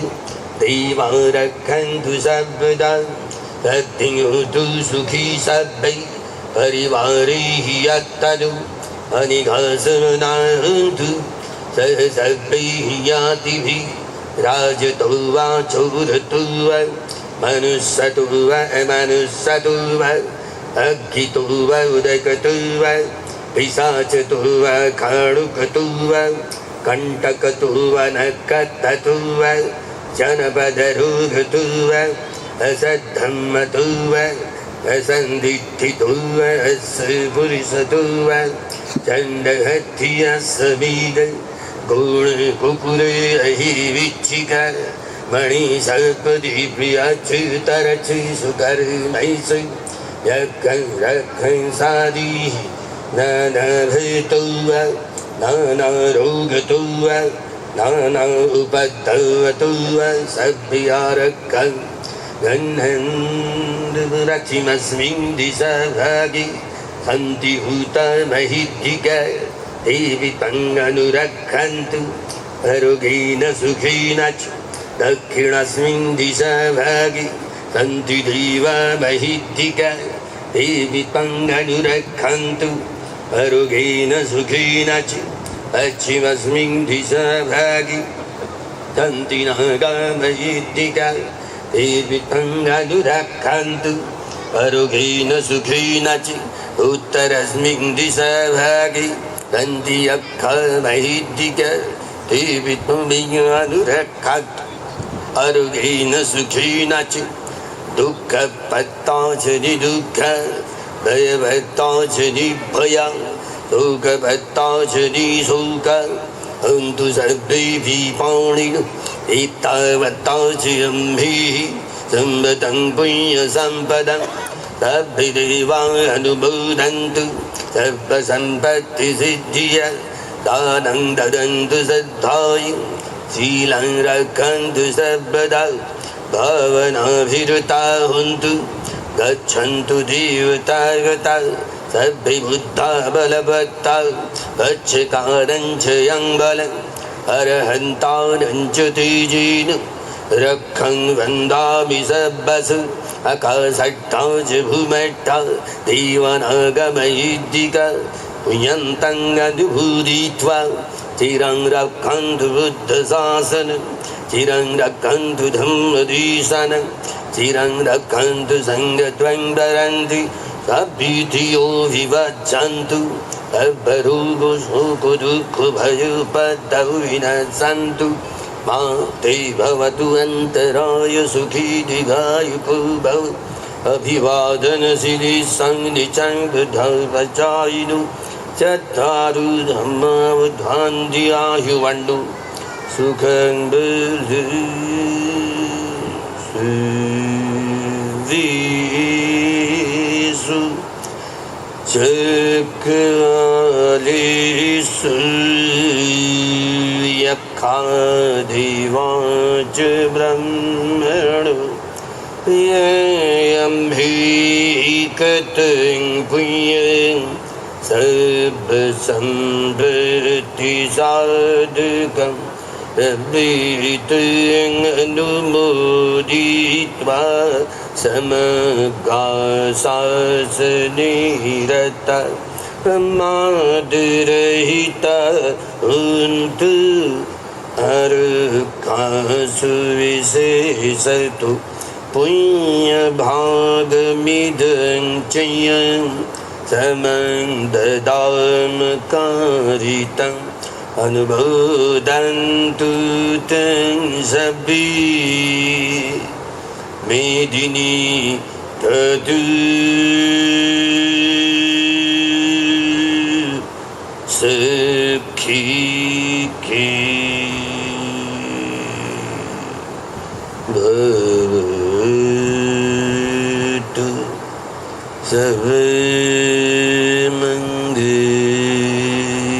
देवा रक्षन्तु सर्वदा रतियोतु सुखी सभ्यै परिवारे हि यत्तनु अनिघासनान्तु सह सभ्यैः यातिभिः राजतो वा चोरतो वा मनुष्यतो वा अमनुष्यतो वा अग्गितो वा उदकतो वा पिशाचतो वा खाणुकतो वा कण्टकतो वा नकततो वा जनपदरोगतो वा असद्धम्मतो वा असन्दिष्ठितो वा पुरुषतो वा चण्डहत्यसमीग गुण कुकुरे अहिविच्छिक मणिसर्पदी प्रियाच्युतरचि सुकर्मैषु यज्ञं रक्षं सादीः नानाभृतो वा नानारोगतो वा नाना उपद्रवतो वा सभ्यारक्षं गह्नन्रक्षिमस्मिन् दिशभागे सन्ति भूतमहिद्दिका देवी तङ्गनुरक्षन्तु आरोग्येन सुखेन च दक्षिणस्मिन् दिशभागे सन्ति देवा महिद्दिका देवी तङ्गनुरक्षन्तु आरोग्येन सुखेन च पश्चिमस्मिन् दिशभागे सन्ति नागा महिद्दिका देवी तङ्गनुरक्षन्तु आरोग्येन सुखेन च उत्तरस्मिन् दिशभागे सन्ति यक्षमहिद्दिका देवी तङ्गनुरक्षन्तु आरोग्येन सुखेन च दुःखपत्ता च निदुःख भय भक्ताचरी भया शोक भक्ताचरी शोक हन्तु सर्वेभिः पाणिनो एतावत्ताचिरम्भिः सम्पदं पुण्यसम्पदं सर्वदेवानुमोदन्तु सर्वसम्पत्तिसिद्धिया दानं ददन्तु श्रद्धाय शीलं रक्षन्तु सर्वदा भावनाभिरुता हन्तु गच्छन्तु देवतागता सर्वे बुद्धा बलवत्ता गच्छकारञ्च यं बलं अरहन्तारञ्च तेजेन रक्षं वन्दामि सर्वसु आकाशट्टा च भूमट्टा देवानागमयिद्दिका पुण्यन्तं अनुभूदित्वा चिरं रक्षन्तु बुद्धशासनं चिरं रक्षन्तु धम्मदेशनं चिरं रक्षन्तु सङ्गत्वं धरन्ति सभीतियो विवज्जन्तु सर्वरोगो शोको दुःखो भयोपद्रव विनश्यन्तु मा ते भवतु अन्तराय सुखी दीर्घायुको भव अभिवादनशीली संनिचं बुद्धवचायिनो चत्वारो धम्मा बुद्धान्ति आयुवण्डु सुखं बुद्धिषु चक्रालेषु यक्खादेवाच ब्रह्मणो यम्भीकतं पुण्यं सर्वसम्पत्तिसाधकं प्रवृत्तं अनुमोदित्वा समगाशासनिरता प्रमादरहिता हन्तु अर्कासु विशेषतु पुण्यभागमिदं च यं समं ददामकारितम् अनुमोदन्तु तं सभी मेदिनी तदु सखी के भवतु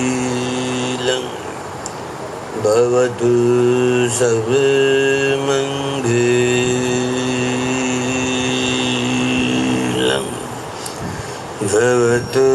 सर्वमङ्गलं भवतु सर्वमङ्गलं भवतु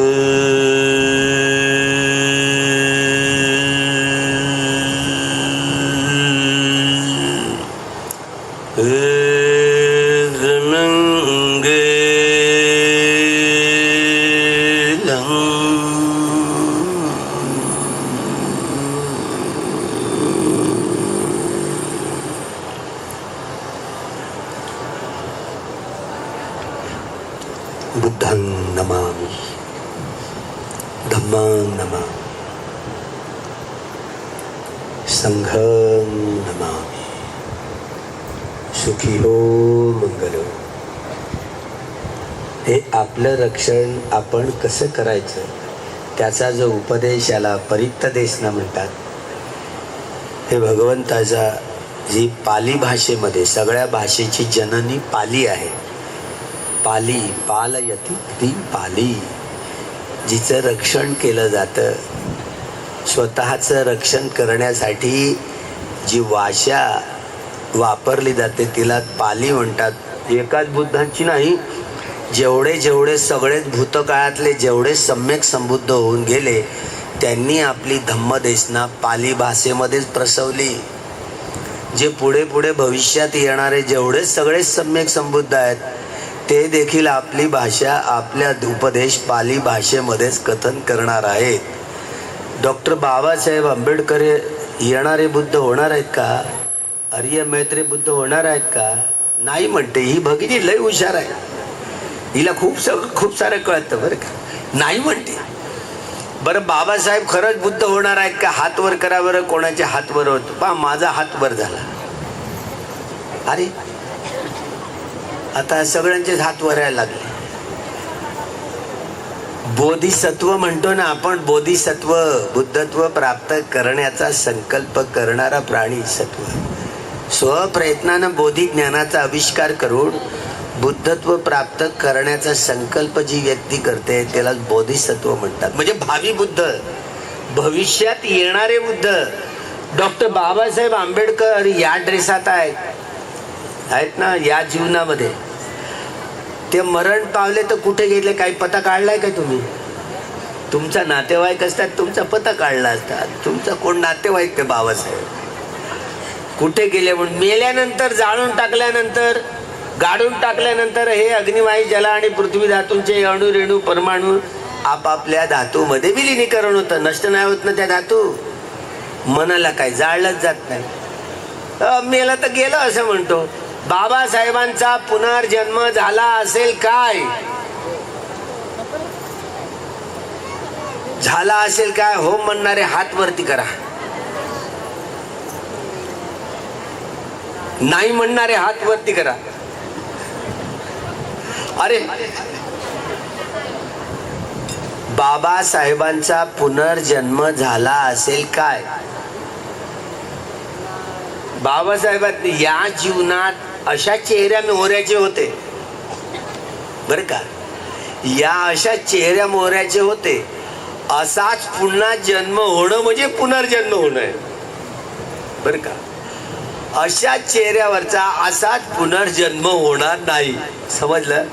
बुद्धं नमामि धम्मं नमामि संघं नमामि सुखी हो मंगलो. हे आपलं रक्षण आपण कसं करायचं त्याचा जो उपदेश याला परित्तदेशना म्हणतात. हे भगवंताचा जी पाली भाषेमध्ये सगळ्या भाषेची जननी पाली आहे. पाली पालयती ती पाली जिचं रक्षण केलं जातं. स्वतःचं रक्षण करण्यासाठी जी भाषा वापरली जाते तिला पाली म्हणतात. एकाच बुद्धांची नाही, जेवढे सगळेच भूतकाळातले जेवढे सम्यक संबुद्ध होऊन गेले त्यांनी आपली धम्मदेशना पाली भाषेमध्येच प्रसवली. जे पुढे भविष्यात येणारे जेवढे सगळे सम्यक संबुद्ध आहेत ते देखील आपली भाषा आपल्या उपदेश पाली भाषेमध्येच कथन करणार आहेत. डॉक्टर बाबासाहेब आंबेडकर येणारे बुद्ध होणार आहेत का? आर्य मैत्रे बुद्ध होणार आहेत का? नाही म्हणते. ही भगिनी लय हुशार आहे, हिला खूप सारं कळतं बरं का. नाही म्हणते. बरं बाबासाहेब खरंच बुद्ध होणार आहेत का? हात वर करा बरं. कोणाचे हात वर होत? पहा माझा हात वर झाला. अरे आता सगळ्यांचेच हात वर यायला लागले. बोधिसत्व म्हणतो ना आपण, बोधिसत्व बुद्धत्व प्राप्त करण्याचा संकल्प करणारा प्राणी सत्व. स्वप्रयत्नानं बोधी ज्ञानाचा आविष्कार करून बुद्धत्व प्राप्त करण्याचा संकल्प जी व्यक्ती करते त्याला बोधिसत्व म्हणतात. म्हणजे भावी बुद्ध, भविष्यात येणारे बुद्ध. डॉक्टर बाबासाहेब आंबेडकर या ड्रेसात आहेत ना या जीवनामध्ये. ते मरण पावले तर कुठे गेले काही पता काढलाय का तुम्ही? तुमचा नातेवाईक असतात, तुमचा पता काढला असतात. तुमचा कोण नातेवाईक ते बाबासाहेब कुठे गेले म्हणून. मेल्यानंतर, जाळून टाकल्यानंतर, गाडून टाकल्यानंतर हे अग्निवायू जल आणि पृथ्वी धातूंचे अणु रेणू परमाणू आपापल्या धातूमध्ये विलिनीकरण होतं. नष्ट नाही होत ना त्या धातू. मनाला काय जाळलंच जात नाही. मेलं तर गेलं असं म्हणतो. बाबासाहेबांचा पुनर्जन्म झाला असेल काय? झाला असेल काय? हो म्हणणारे हात वरती करा. नाही म्हणणारे हात वरती करा. अरे बाबासाहेबांचा पुनर्जन्म झाला असेल काय? बाबासाहेबांनी या जीवनात अशा चेहऱ्या मोहऱ्याचे होते बर का. या अशा चेहऱ्या मोहऱ्याचे होते. असाच पुन्हा जन्म होणं म्हणजे पुनर्जन्म होणं आहे बर का. अशा चेहऱ्यावरचा असाच पुनर्जन्म होणार नाही. समजलं?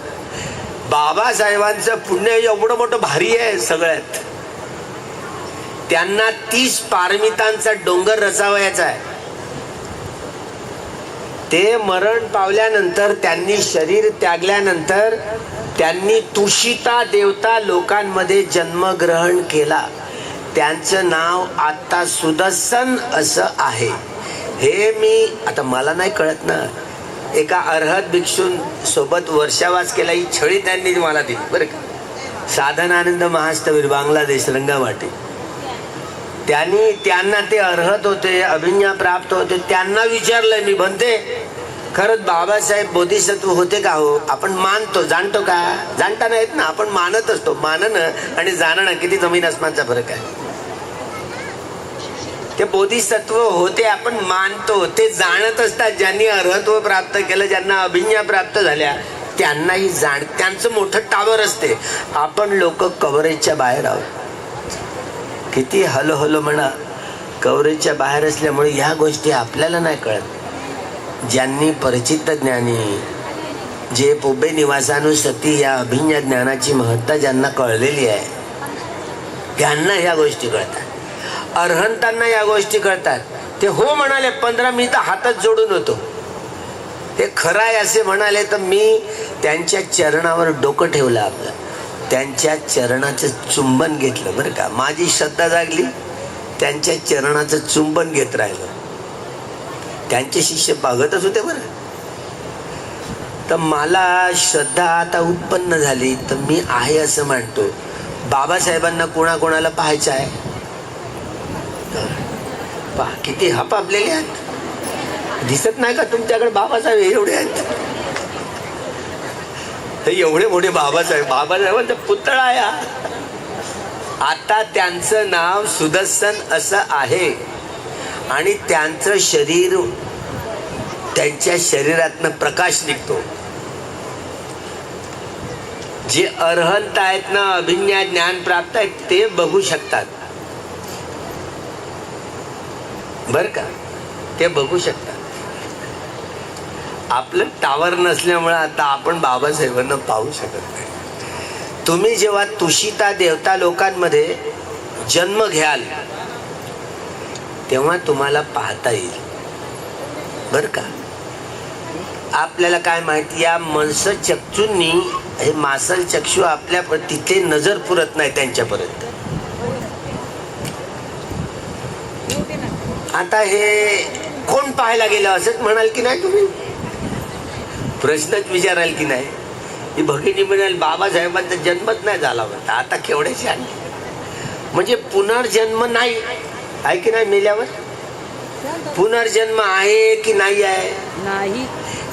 बाबासाहेबांचं पुण्य एवढं मोठं भारी आहे सगळ्यात. त्यांना 30 पारमितांचा डोंगर रचावयाचा आहे. ते मरण पावल्यानंतर, त्यांनी शरीर त्यागल्यानंतर त्यांनी तुषिता देवता लोकांमध्ये जन्मग्रहण केला. त्यांचं नाव आता सुदर्शन असं आहे. हे मी आता मला नाही कळत ना. एका अर्हत भिक्षून सोबत वर्षावास केला. ही छळी त्यांनी मला दिली बरं का. साधनानंद महास्तवीर, बांगलादेश, रंगामाटी. त्यांना ते अर्हत होते, अभिज्ञा प्राप्त होते. त्यांना विचारलंय मी, म्हणते खरंच बाबासाहेब बोधिसत्व होते का हो? आपण मानतो, जाणतो का? जाणता नाहीत ना, आपण मानत असतो. मानणं आणि जाणणं किती जमीन आसमानचा फरक आहे. ते बोधिसत्व होते आपण मानतो, ते जाणत असतात. ज्यांनी अर्हत्व प्राप्त केलं, ज्यांना अभिज्ञा प्राप्त झाल्या, त्यांनाही त्यांचं मोठं टावर असते. आपण लोक कव्हरेजच्या बाहेर आहोत. किती हलो हलो म्हणा, कव्हरेजच्या बाहेर असल्यामुळे ह्या गोष्टी आपल्याला नाही कळत. ज्यांनी परिचित ज्ञानी, जे पोबे निवासानुसती या अभिज्ञा ज्ञानाची महत्ता ज्यांना कळलेली आहे, त्यांना ह्या गोष्टी कळतात. अर्हंतांना या गोष्टी कळतात. ते हो म्हणाले 15, मी तर हातच जोडून होतो. ते खरं आहे असे म्हणाले तर मी त्यांच्या चरणावर डोकं ठेवलं आपलं. त्यांच्या चरणाचं चुंबन घेतलं बरं का. माझी श्रद्धा जागली, त्यांच्या चरणाचं चुंबन घेत राहिलं. त्यांचे शिष्य बघतच होते बरं. तर मला श्रद्धा आता उत्पन्न झाली तर मी आहे असं म्हणतो. बाबासाहेबांना कोणाकोणाला पाहायचं आहे? पहा किती हपापलेले आहेत. दिसत नाही का तुमच्याकडे बाबासाहेब एवढे आहेत? एवढे मोठे बाबासाहेब, बाबासाहेबांचा पुतळा आहे. आता त्यांचं नाव सुदर्शन असं आहे आणि त्यांचं शरीर, त्यांच्या शरीरातनं प्रकाश निघतो. जे अर्हंत आहेत ना, अभिज्ञा ज्ञान प्राप्त आहेत, ते बघू शकतात बर का. ते बघू शकतात. आपलं टावर नसल्यामुळे आता आपण बाबासाहेबांना पाहू शकत नाही. तुम्ही जेव्हा तुषिता देवता लोकांमध्ये जन्म घ्याल तेव्हा तुम्हाला पाहता येईल बर का. आपल्याला काय माहिती, या मनस चक्षूंनी, हे मासल चक्षु आपल्या तिथे नजर पुरत नाही त्यांच्यापर्यंत. आता हे कोण पाहायला गेलं असंच म्हणाल की नाही तुम्ही? प्रश्नच विचाराल की नाही? ही भगिनी म्हणाल बाबासाहेबांचा जन्मच नाही झाला होता. आता केवढ्याशी आणली. म्हणजे पुनर्जन्म नाही आहे की नाही? मेल्यावर पुनर्जन्म आहे की नाही आहे? नाही.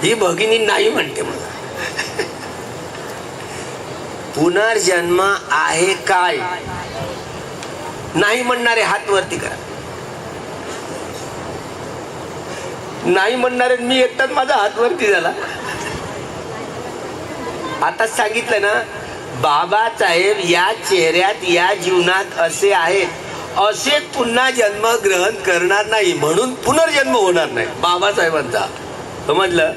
ही भगिनी नाही म्हणते मला. पुनर्जन्म आहे काय? नाही म्हणणारे हात वरती करा. नाही म्हणणारे मी एकटाच माझा हात वरती झाला. आता सांगितलं ना, बाबासाहेब या चेहऱ्यात या जीवनात असे आहेत, असे पुन्हा जन्म ग्रहण करणार नाही, म्हणून पुनर्जन्म होणार नाही बाबासाहेबांचा. समजलं?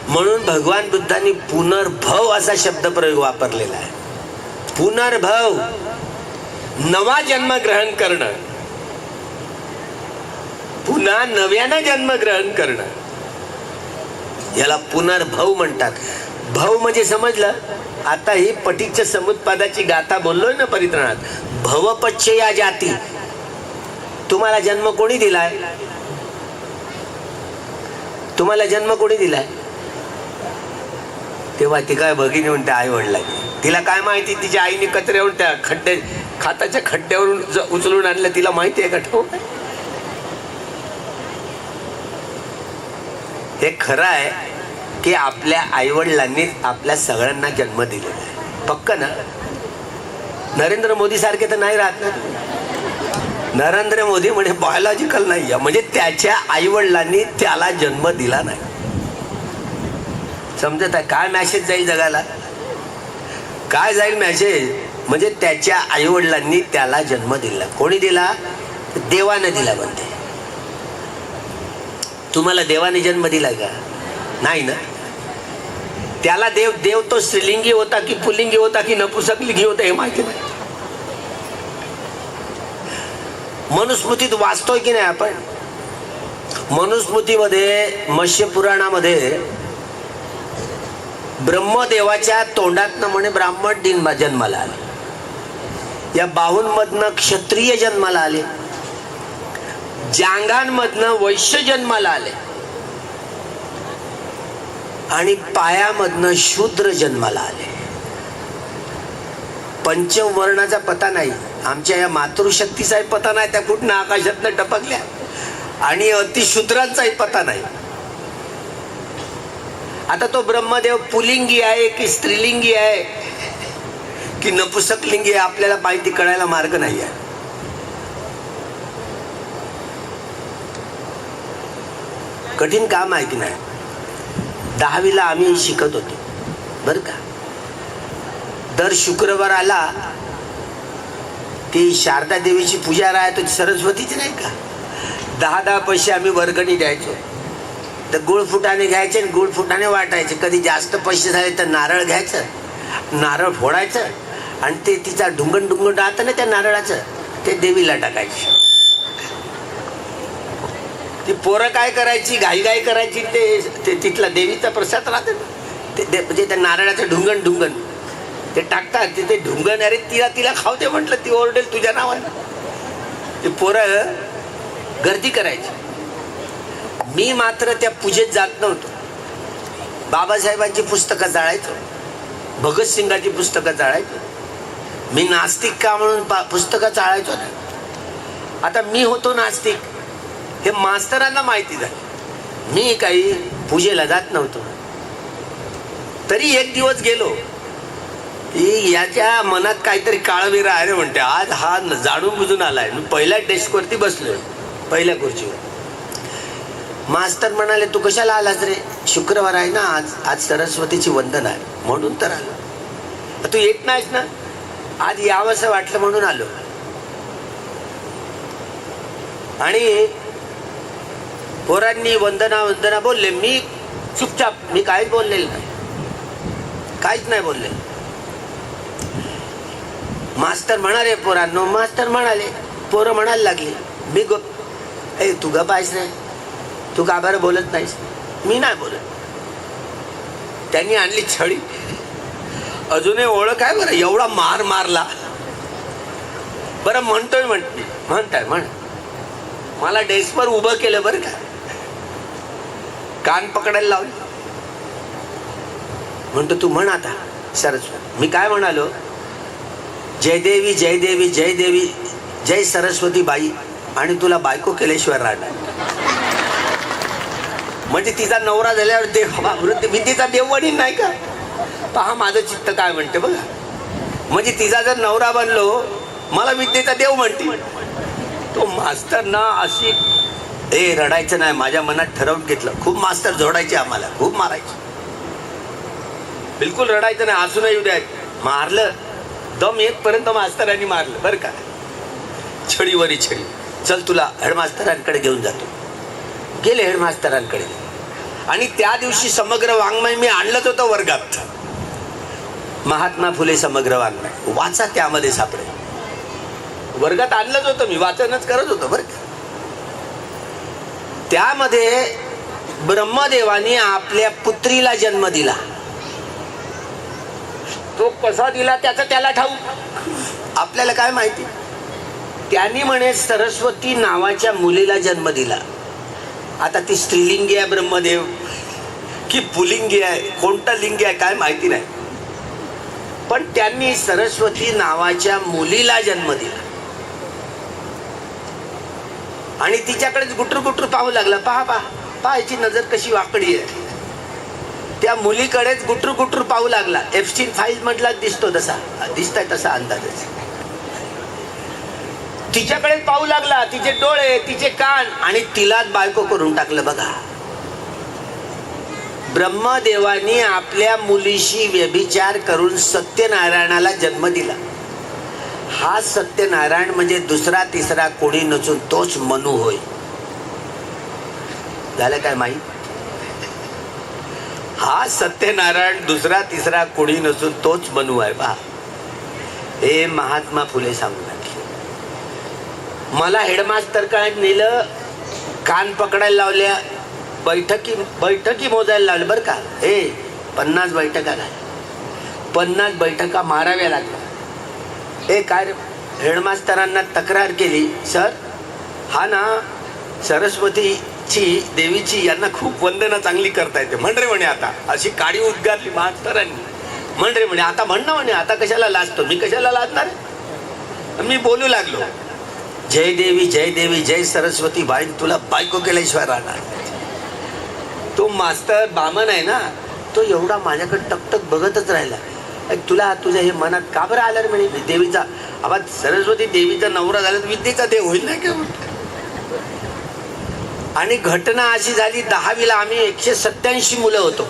म्हणून भगवान बुद्धांनी पुनर्भव असा शब्दप्रयोग वापरलेला आहे. पुनर्भव, नवा जन्म ग्रहण करणं, पुन्हा नव्यानं जन्म ग्रहण करणं, याला पुनर्भव म्हणतात. भव म्हणजे समजलं? आता ही पटीच्य समुत्पादाची गाथा बोललोय ना परित्राणात. भवपच्य या जाती. तुम्हाला जन्म कोणी दिलाय? तुम्हाला जन्म कोणी दिलाय? तेव्हा ती काय भगिनी म्हणते आई वडिलांनी. तिला काय माहिती? तिच्या आईने कचऱ्यावरून त्या खाताच्या खड्ड्यावरून उचलून आणलं. तिला माहिती आहे का? ठोक. हे खरं आहे की आपल्या आईवडिलांनी आपल्या सगळ्यांना जन्म दिलेला आहे. पक्क ना? नरेंद्र मोदी सारखे तर नाही राहत ना. नरेंद्र मोदी म्हणजे बायोलॉजिकल नाही आहे, म्हणजे त्याच्या आईवडिलांनी त्याला जन्म दिला नाही. समजत आहे? काय मॅसेज जाईल जगाला? काय जाईल मॅसेज? म्हणजे त्याच्या आईवडिलांनी त्याला जन्म दिला. कोणी दिला? देवाने दिला म्हणते. तुम्हाला देवाने जन्म दिला का? नाही ना. त्याला देव तो स्त्रीलिंगी होता की पुल्लिंगी होता की नपुंसकलिंगी होता हे माहिती नाही. मनुस्मृतीत वाचतोय की नाही आपण? मनुस्मृतीमध्ये मत्स्य पुराणामध्ये ब्रह्मदेवाच्या तोंडातनं म्हणे ब्राह्मण जन्माला आले, या बाहूंमधनं क्षत्रिय जन्माला आले, जांघांमधनं वैश्य जन्माला आले आणि पायामधनं शूद्र जन्माला आले. पंचवर्णाचा पता नाही. आमच्या या मातृशक्तीचाही पता नाही, त्या कुठनं आकाशातनं टपकल्या, आणि अतिशूद्रांचाही पता नाही. आता तो ब्रह्मदेव पुलिंगी आहे की स्त्रीलिंगी आहे की नपुंसकलिंगी आहे आपल्याला माहिती कळायला मार्ग नाही आहे. कठीण काम आहे की नाही? 10वीला आम्ही शिकत होतो बरं का. दर शुक्रवार आला ती शारदा देवीची पूजा राहत होती, सरस्वतीची नाही का. 10 पैसे आम्ही वर्गणी द्यायचो. तर गुळफुटाने घ्यायचे आणि गुळफुटाने वाटायचे. कधी जास्त पैसे झाले तर नारळ घ्यायचं, नारळ फोडायचं आणि ते तिचा ढुंगण राहतं ना त्या नारळाचं, ते देवीला टाकायचे. ती पोरं काय करायची, घाई करायची, ते तिथला देवीचा प्रसाद राहते ते म्हणजे त्या नारळाचं ढुंगण ते टाकतात. ते ढुंगण, अरे तिला खाऊ दे म्हटलं, ती ओरडेल तुझ्या नावानं. ते पोरं गर्दी करायची. मी मात्र त्या पूजेत जात नव्हतो. बाबासाहेबांची पुस्तकं जाळायचो, भगतसिंगाची पुस्तकं जाळायचो. मी नास्तिक का म्हणून पुस्तकं जाळायचो ना. आता मी होतो नास्तिक हे मास्तरांना माहिती झालं. मी काही पूजेला जात नव्हतो. तरी एक दिवस गेलो की याच्या मनात काहीतरी काळवेरा आहे म्हणते. आज हा जाणून बुजून आलाय. मी पहिल्या डेस्कवरती बसलोय, पहिल्या खुर्चीवर. मास्तर म्हणाले, तू कशाला आलास रे? शुक्रवार आहे ना, आज सरस्वतीची वंदन आहे म्हणून तर आलो. तू येत नाहीस ना? आज यावंसं वाटलं म्हणून आलो. आणि पोरांनी वंदना बोलले. मी चुपचाप, मी काहीच बोललेलं नाही, काहीच नाही बोलले. मास्तर म्हणाले पोरांनो, मास्तर म्हणाले, पोरं म्हणायला लागली. मी ए तू गप्प आहेस रे, तू का बरं बोलत नाहीस? मी नाही बोलत. त्यांनी आणली छडी. अजूनही ओळख आहे बरं, एवढा मार मारला. बरं म्हणतोय म्हणताय म्हण. मला डेस्कवर उभं केलं बरं का, कान पकडायला लावले. म्हणतो तू म्हण आता सरस्वती. मी काय म्हणालो? जय देवी जय देवी जय देवी जय सरस्वती बाई, आणि तुला बायको केल्याशिवाय राहणार. म्हणजे तिचा नवरा झाल्यावर देव, मी तिचा देव वडील नाही का? पहा माझं चित्त काय म्हणते बघा. म्हणजे तिचा जर नवरा बनलो मला विद्येचा देव म्हणते. तो मास्तर ना अशी रडायचं नाही, माझ्या मनात ठरवून घेतलं. खूप मास्तर जोडायचे आम्हाला, खूप मारायचे, बिलकुल रडायचं नाही, हसू नाही द्याय. मारलं दम येतपर्यंत मास्तरांनी मारलं बरं का, छडीवरी छडी. चल तुला हेडमास्तरांकडे घेऊन जातो. गेले हेडमास्तरांकडे आणि त्या दिवशी समग्र वाङ्मय मी आणलंच होतं वर्गात. महात्मा फुले समग्र वाङ्मय वाचा, त्यामध्ये सापडे. वर्गात आणलंच होतं मी, वाचनच करत होतो बरं का. त्यामध्ये ब्रह्मदेवानी आपल्या पुत्रीला जन्म दिला. तो कसा दिला त्याचं त्याला ठाऊक, आपल्याला काय माहिती. त्यांनी म्हणे सरस्वती नावाच्या मुलीला जन्म दिला. आता ती स्त्रीलिंगी आहे ब्रह्मदेव की पुलिंगी आहे, कोणता लिंगी आहे काय माहिती नाही, पण त्यांनी सरस्वती नावाच्या मुलीला जन्म दिला. आणि तिच्याकडेच गुटर गुटर पाहू लागला. पहा पहा पहा, याची नजर कशी वाकडी आहे. त्या मुलीकडेच गुटर गुटर पाहू लागला. एफस्टीन फाईल मधला दिसतो तसा, दिसताय तसा अंदाजच. तिच्याकडेच पाहू लागला, तिचे डोळे, तिचे कान, आणि तिलाच बायको करून टाकलं. बघा, ब्रह्मदेवानी आपल्या मुलीशी व्यभिचार करून सत्यनारायणाला जन्म दिला. हा सत्यनारायण म्हणजे दुसरा तिसरा कोणी नसून तोच मनू होय. झालं काय माहित? हा सत्यनारायण दुसरा तिसरा कोणी नसून तोच मनू आहे. पहा, हे महात्मा फुले सांगू लागले. मला हेडमास्तर काय नेलं, कान पकडायला लावल्या, बैठकी मोजायला लावल्या बरं का. 50 बैठका झाल्या, 50 बैठका माराव्या लागल्या. काय हेडमास्तरांना तक्रार केली, सर हा ना सरस्वतीची देवीची यांना खूप वंदना चांगली करता येते. म्हण रे म्हणे आता, अशी काडी उद्गारली मास्तरांनी. म्हण रे म्हणे आता, म्हण ना म्हणे, आता कशाला लाजतो, मी कशाला लाजणार. मी बोलू लागलो, जय देवी जय देवी जय सरस्वती, बाई तुला बायको केल्याशिवाय राहणार. तो मास्तर बामन आहे ना, तो एवढा माझ्याकडे टकटक बघतच राहिला. तुला तुझ्या हे मनात का बरं आलं म्हणे, देवीचा आवाज, सरस्वती देवीचा नवरा झाला तर विद्येचा देव होईल ना का. आणि घटना अशी झाली, 10वीला आम्ही 187 मुलं होतो.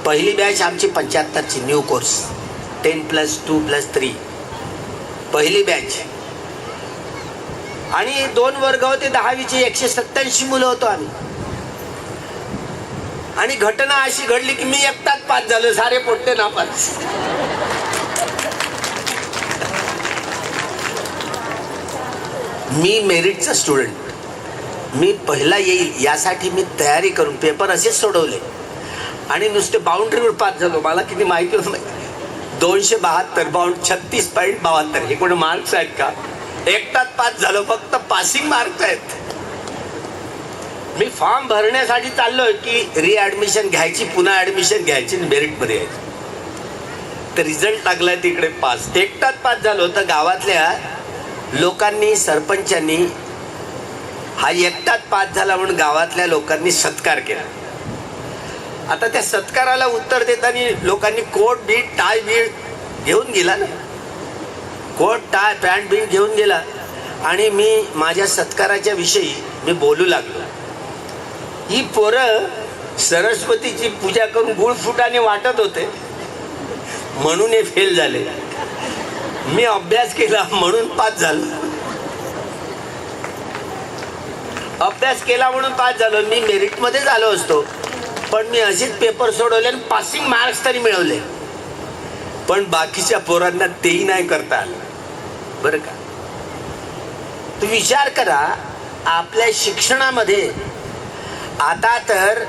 पहिली बॅच आमची 75ची न्यू कोर्स, 10+2+3 पहिली बॅच. आणि 2 वर्ग होते 10वीचे, 187 मुलं होतो आम्ही. आणि घटना अशी घडली की मी एकटाच पास झालो, सारे पोट्टे नापास. मी मेरिटचा स्टुडंट, मी पहिला येईल यासाठी मी तयारी करून पेपर असेच सोडवले आणि नुसते बाउंड्रीवर पास झालो. मला किती माहिती होत नाही, 272 36.72 हे कोण मार्क्स आहेत का. एकटाच पास झालो, फक्त पासिंग मार्क्स आहेत. मी फॉर्म भरण्यासाठी चाललोय की रिॲडमिशन घ्यायची, पुन्हा ऍडमिशन घ्यायची, मेरिटमध्ये यायची. तर रिझल्ट लागलाय तिकडे पास, एकटाच पास झालो. तर गावातल्या लोकांनी, सरपंचांनी, हा एकटाच पास झाला म्हणून गावातल्या लोकांनी सत्कार केला. आता त्या सत्काराला उत्तर देताना लोकांनी कोट बीट टाय बीट घेऊन गेला ना, कोट टाय पॅन्ट बीट घेऊन गेला. आणि मी माझ्या सत्काराच्या विषयी मी बोलू लागलो. ही पोरं सरस्वतीची पूजा करून गुळफुटाने वाटत होते म्हणून हे फेल झाले. मी अभ्यास केला म्हणून पास झालो, अभ्यास केला म्हणून पास झालो. मी मेरिटमध्ये झालो असतो, पण मी असेच पेपर सोडवले आणि पासिंग मार्क्स तरी मिळवले. पण बाकीच्या पोरांना तेही नाही करता आलं बरं का. तू विचार करा, आपल्या शिक्षणामध्ये आता तर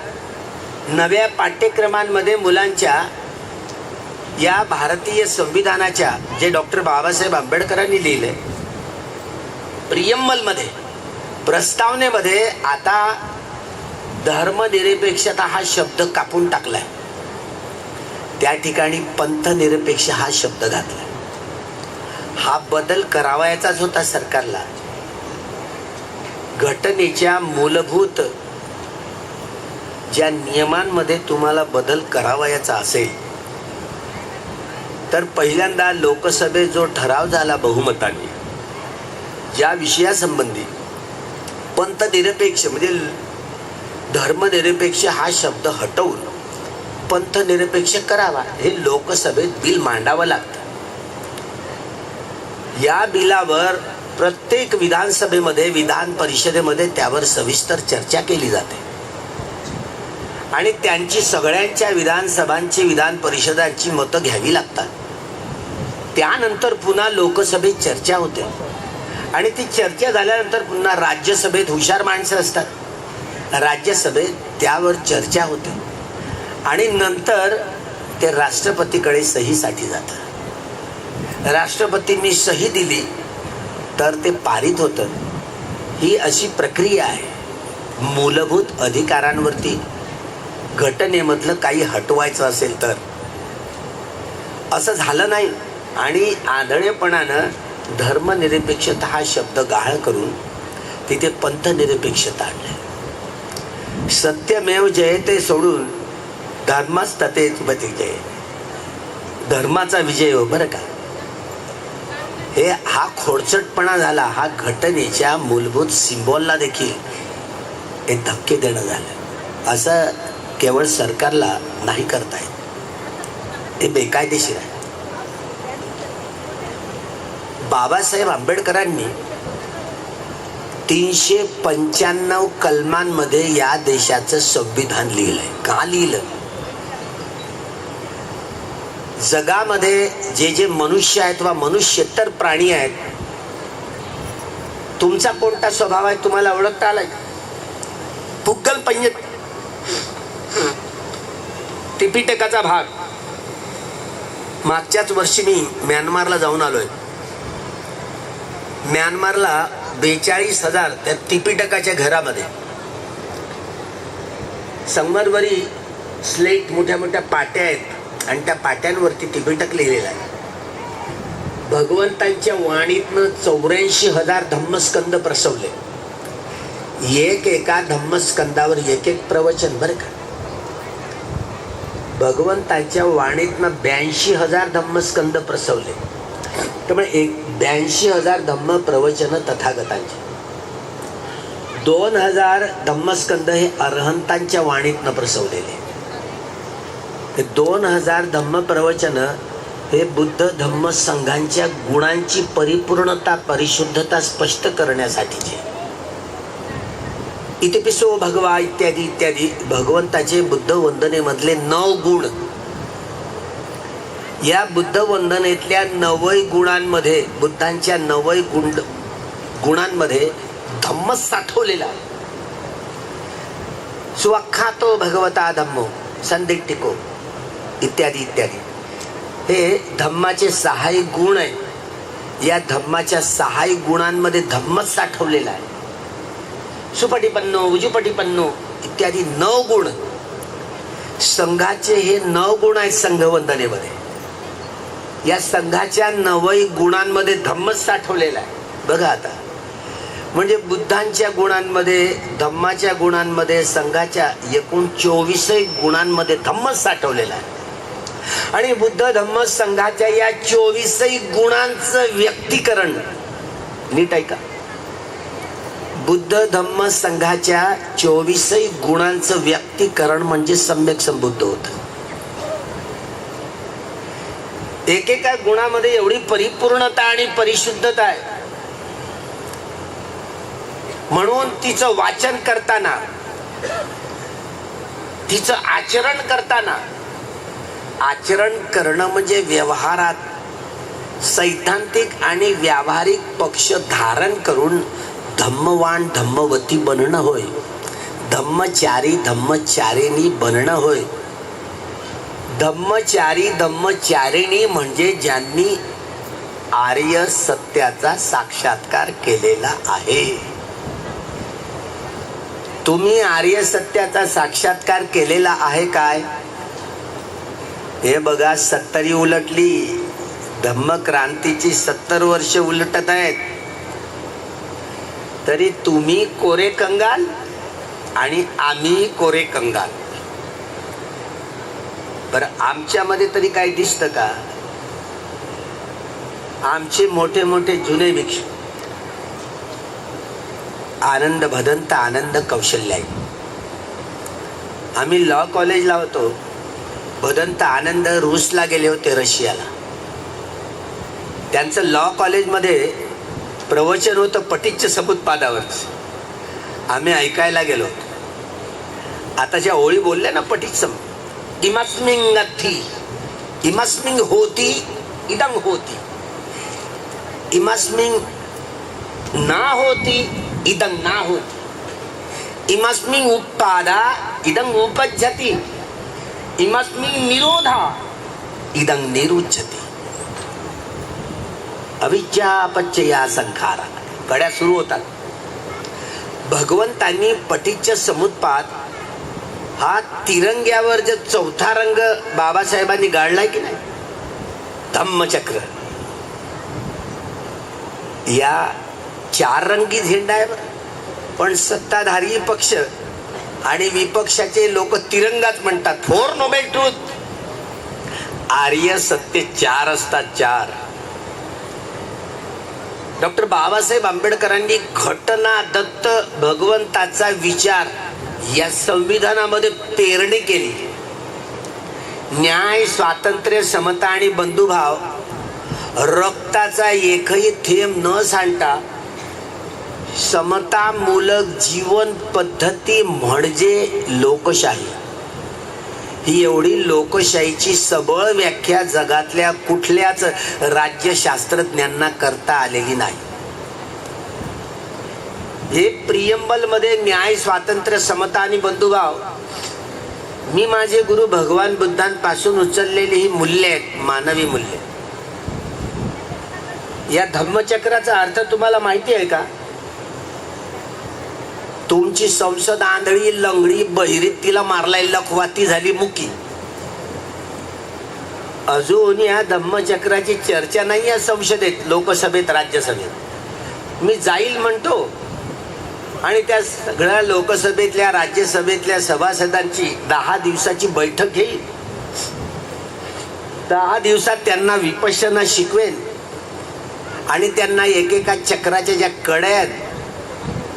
नव्या पाठ्यक्रमांमध्ये मुलांच्या या भारतीय संविधानाच्या, जे डॉक्टर बाबासाहेब आंबेडकरांनी लिहिले, प्रियम्बलमध्ये, प्रस्तावनेमध्ये आता धर्मनिरपेक्षता हा शब्द कापून टाकलाय. त्या ठिकाणी पंथनिरपेक्ष हा शब्द घातला. हा बदल करावायचाच होता सरकारला. घटनेच्या मूलभूत ज्या नियमांमध्ये तुम्हाला बदल करावायचा असेल तर पहिल्यांदा लोकसभेत जो ठराव झाला बहुमताने ज्या विषयासंबंधी पंथनिरपेक्ष म्हणजे धर्मनिरपेक्ष हा शब्द हटवून पंथनिरपेक्ष करावा, हे लोकसभेत बिल मांडावं लागतं. या बिलावर प्रत्येक विधानसभेमध्ये विधान परिषदेमध्ये त्यावर सविस्तर चर्चा केली जाते आणि त्यांची सगळ्यांच्या विधानसभांची विधान परिषदांची मतं घ्यावी लागतात. त्यानंतर पुन्हा लोकसभेत चर्चा होते आणि ती चर्चा झाल्यानंतर पुन्हा राज्यसभेत हुशार माणसं असतात, राज्यसभेत त्यावर चर्चा होते आणि नंतर ते राष्ट्रपतीकडे सहीसाठी जातं. राष्ट्रपतींनी सही दिली तर ते पारित होतं. ही अशी प्रक्रिया आहे. मूलभूत अधिकारांवरती घटनेमधलं काही हटवायचं असेल तर असं झालं नाही आणि आंधळेपणानं धर्मनिरपेक्षता हा शब्द गाळ करून तिथे पंथनिरपेक्षता आणले. सत्यमेव जयते सोडून धर्मस्ततेपती जय, धर्माचा विजय हो बरं का. हे हा खोडचटपणा झाला. हा घटनेच्या मूलभूत सिम्बॉलला देखील हे धक्के देणं झालं. असं केवळ सरकारला नाही करता येत, ते बेकायदेशीर आहे. बाबासाहेब आंबेडकरांनी 395 कलमांमध्ये या देशाचं संविधान लिहिलंय. का लिहिलं? जगामध्ये जे जे मनुष्य आहेत वा मनुष्येतर प्राणी आहेत, तुमचा कोणता स्वभाव आहे तुम्हाला ओळखता आलाय? पुग्गल पंय त्रिपिटकाचा भाग. मागच्याच वर्षी मी म्यानमारला जाऊन आलोय. म्यानमारला 42,000 त्या त्रिपिटकाच्या घरामध्ये संगमरवरी स्लेट मोठ्या मोठ्या पाट्या आहेत आणि त्या पाट्यांवरती त्रिपिटक लिहिलेला आहे. भगवंतांच्या वाणीतनं 84,000 धम्मस्कंद प्रसवले. एका धम्मस्कंदावर एक प्रवचन बरं का. भगवंतांच्या वाणीतनं 82,000 धम्मस्कंद प्रसवले. त्यामुळे 82,000 धम्म प्रवचन तथागतांची. 2,000 धम्मस्कंद हे अरहंतांच्या वाणीतनं प्रसवलेले. 2,000 धम्म प्रवचन हे बुद्ध धम्म संघांच्या गुणांची परिपूर्णता परिशुद्धता स्पष्ट करण्यासाठीचे. इतिपिसो भगवा इत्यादी इत्यादी भगवंताचे बुद्ध वंदनेमधले 9 गुण. या बुद्ध वंदनेतल्या 9 गुणांमध्ये बुद्धांच्या 9 गुणांमध्ये धम्म साठवलेला आहे. सुअख्खातो भगवता धम्मो संदिट्टिको इत्यादी इत्यादी हे धम्माचे 6 गुण आहेत. या धम्माच्या 6 गुणांमध्ये धम्मच साठवलेला आहे. सुपटिपन्नो उजुपटिपन्नो इत्यादी 9 गुण. संघाचे हे 9 गुण आहेत संघवंदनेमध्ये. या संघाच्या 9 गुणांमध्ये धम्मच साठवलेला आहे. बघा आता, म्हणजे बुद्धांच्या गुणांमध्ये धम्माच्या गुणांमध्ये संघाच्या एकूण 24 गुणांमध्ये धम्मच साठवलेला आहे. आणि बुद्ध धम्म संघाच्या या 24 गुणांचं व्यक्तीकरण नीट ऐका. बुद्ध धम्म संघाच्या 24 गुणांचं व्यक्तीकरण म्हणजे सम्यक संबुद्ध होत. एकेका गुणामध्ये एवढी परिपूर्णता आणि परिशुद्धता आहे, म्हणून तिचं वाचन करताना तिचं आचरण करताना, आचरण करणं म्हणजे व्यवहारात सैद्धांतिक आणि व्यावहारिक पक्ष धारण करून धम्मवान धम्मवती बनणं होय. धम्मचारी धम्मचारिणी बनणं होय. धम्मचारी धम्मचारिणी म्हणजे ज्यांनी आर्य सत्याचा साक्षात्कार केलेला आहे. तुम्ही आर्य सत्याचा साक्षात्कार केलेला आहे काय? हे बघा, 70 उलटली. धम्मक्रांतीची 70 वर्ष उलटत आहेत, तरी तुम्ही कोरे कंगाल आणि आम्ही कोरे कंगाल. बरं, आमच्यामध्ये तरी काय दिसतं का? आमचे मोठे मोठे जुने भिक्षू आनंद भदंत आनंद कौशल्याई, आम्ही लॉ कॉलेजला होतो. भदंत आनंद रूसला गेले होते, रशियाला. त्यांचं लॉ कॉलेजमध्ये प्रवचन होतं पटीच्य समुत्पादावरच. आम्ही ऐकायला गेलो होतो. आता ज्या ओळी बोलल्या ना पटीच्य, इमस्मिंग अथी इमस्मिंग होती इदंग होती, इमस्मिंग ना होती इदंग ना होती, इमस्मिंग उत्पादा इदंग उपज्जति, इमस्मिंग निरोधा इदंग निरुच्यति. अविद्या अपच्चया संखारा कड्या सुरू होतात. भगवंतांनी पटीच्य समुत्पाद हा तिरंग्यावर जे चौथा रंग बाबासाहेबांनी गाळलाय की नाही, धम्मचक्र, या 4 रंगी झेंडा आहे. पण सत्ताधारी पक्ष आणि विपक्षाचे लोक तिरंगाच म्हणतात. Four Nobel truth. आर्य सत्य 4 असतात, 4. डॉक्टर बाबासाहेब आंबेडकरांनी घटना दत्त भगवंताचा विचार या संविधानामध्ये पेरणी केली. न्याय, स्वातंत्र्य, समता आणि बंधुभाव, रक्ताचा एकही थेंब न सांडता समतामूलक जीवन पद्धती म्हणजे लोकशाही. ही एवढी लोकशाहीची सबळ व्याख्या जगातल्या कुठल्याच राज्यशास्त्रज्ञांना करता आलेली नाही. हे प्रियंबल मध्ये न्याय, स्वातंत्र्य, समता आणि बंधुभाव, मी माझे गुरु भगवान बुद्धांपासून उचललेली ही मूल्य आहेत, मानवी मूल्य. या धम्मचक्राचा अर्थ तुम्हाला माहिती आहे का? तुमची संसद आंधळी, लंगडी, बहिरीत, तिला मारलाय लखवाती झाली मुकी. अजून या धम्मचक्राची चर्चा नाही या संसदेत, लोकसभेत, राज्यसभेत. मी जाईल म्हणतो आणि त्या सगळ्या लोकसभेतल्या, राज्यसभेतल्या सभासदांची 10 दिवसाची बैठक घेईल. 10 दिवसात त्यांना विपश्यना शिकवेल आणि त्यांना एकेका चक्राच्या ज्या कड्या आहेत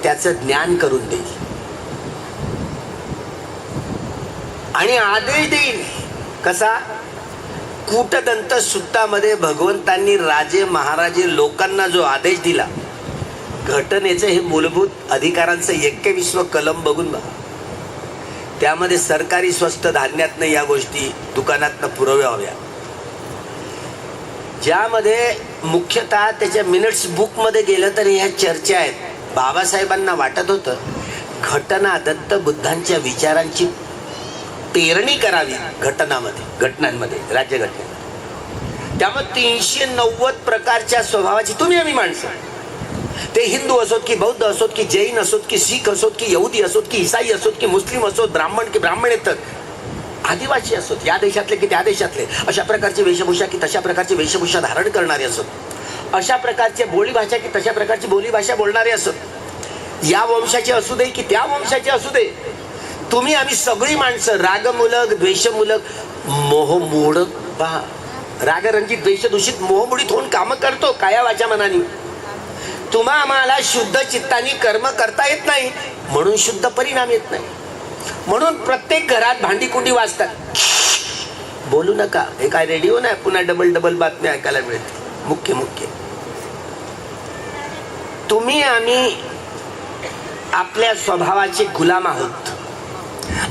त्याचं ज्ञान करून देईल आणि आदेश देईल. कसा? कूटदंत सुत्तामध्ये भगवंतांनी राजे महाराजे लोकांना जो आदेश दिला, घटनेचं हे मूलभूत अधिकारांचं 21वं कलम बघून बघा. त्यामध्ये सरकारी स्वस्त धान्यातनं या गोष्टी दुकानातनं पुरवाव्या, ज्यामध्ये मुख्यतः त्याच्या मिनिट्स बुकमध्ये गेलं तर ह्या चर्चा आहेत. बाबासाहेबांना वाटत होतं घटना दत्त बुद्धांच्या विचारांची पेरणी करावी घटनांमध्ये, राज्यघटनेत. त्यामुळे 390 प्रकारच्या स्वभावाची तुम्ही आम्ही माणसं, ते हिंदू असोत की बौद्ध असोत की जैन असोत की शीख असोत की यहुदी असोत की ईसाई असोत की मुस्लिम असोत, ब्राह्मण की ब्राह्मण येतात, आदिवासी असोत, या देशातले की त्या देशातले, अशा प्रकारची वेशभूषा की तशा प्रकारची वेशभूषा धारण करणारे असोत, अशा प्रकारचे बोली भाषा की तशा प्रकारची बोली भाषा बोलणारे असोत, या वंशाचे असू दे की त्या वंशाचे असू दे, तुम्ही आम्ही सगळी माणसं रागमूलक, द्वेषमूलक, मोहमूढ, पहा, रागरंजित, द्वेषदूषित, मोहमुडीत होऊन कामं करतो काया वाचा मनानी. तुम्हा आम्हाला शुद्ध चित्तानी कर्म करता येत नाही, म्हणून शुद्ध परिणाम येत नाही. म्हणून प्रत्येक घरात भांडी कुंडी वाजतात. बोलू नका, हे काय रेडिओ नाही पुन्हा डबल बातम्या ऐकायला मिळते. मुख्य तुम्ही आम्ही आपल्या स्वभावाचे गुलाम आहोत.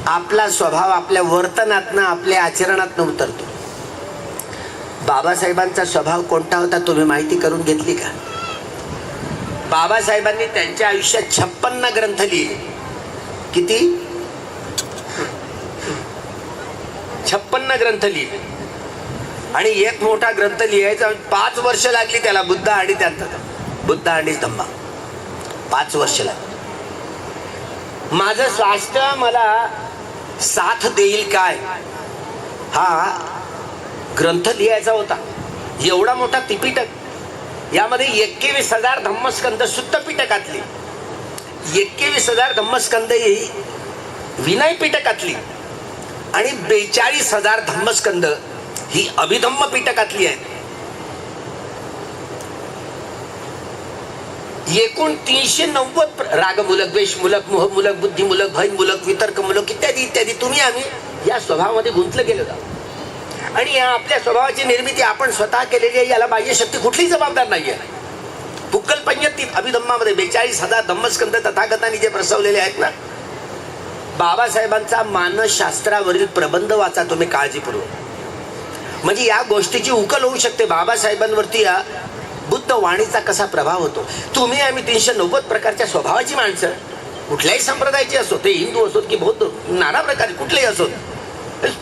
आपला स्वभाव आपल्या वर्तनातनं, आपल्या आचरणातनं उतरतो. बाबासाहेबांचा स्वभाव कोणता होता तुम्ही माहिती करून घेतली का? बाबासाहेबांनी त्यांच्या आयुष्यात 56 ग्रंथ लिहिले. किती? 56 ग्रंथ लिहिले. आणि एक मोठा ग्रंथ लिहायचा 5 वर्ष लागली त्याला. बुद्ध आणि धम्मा 5 वर्ष लागली. माझं स्वास्थ्य मला साथ देईल काय, हा ग्रंथ लिहायचा होता. एवढा मोठा त्रिपिटक, यामध्ये 21,000 धम्मस्कंद शुद्ध पिटकातली, 21,000 धम्मस्कंद ही विनय पिटकातली आणि 42,000 धम्मस्कंद ही अभिधम्म पिटकातली आहेत. एकूण 390 रागमूलक, द्वेषमूलक, मोहमूलक, बुद्धिमूलक, भयमूलक, वितर्कमूलक इत्यादी इत्यादी तुम्ही आम्ही या स्वभावामध्ये गुंतलं गेलो आहोत. आणि या आपल्या स्वभावाची निर्मिती आपण स्वतः केलेली आहे. याला बाह्य शक्ती कुठलीही जबाबदार नाहीये. पुक्कल पंचतीत अभिधम्मामध्ये 42,000 धम्मस्कंद तथागतांनी जे प्रसवलेले आहेत ना, बाबासाहेबांचा मानसशास्त्रावरील प्रबंध वाचा तुम्ही काळजीपूर्वक. म्हणजे या गोष्टीची उकल होऊ शकते बाबासाहेबांवरती या बुद्ध वाणीचा कसा प्रभाव होतो. तुम्ही आम्ही 390 प्रकारच्या स्वभावाची माणसं, कुठल्याही संप्रदायाची असो, ते हिंदू असोत की बौद्ध, नाना प्रकारचे कुठलेही असोत,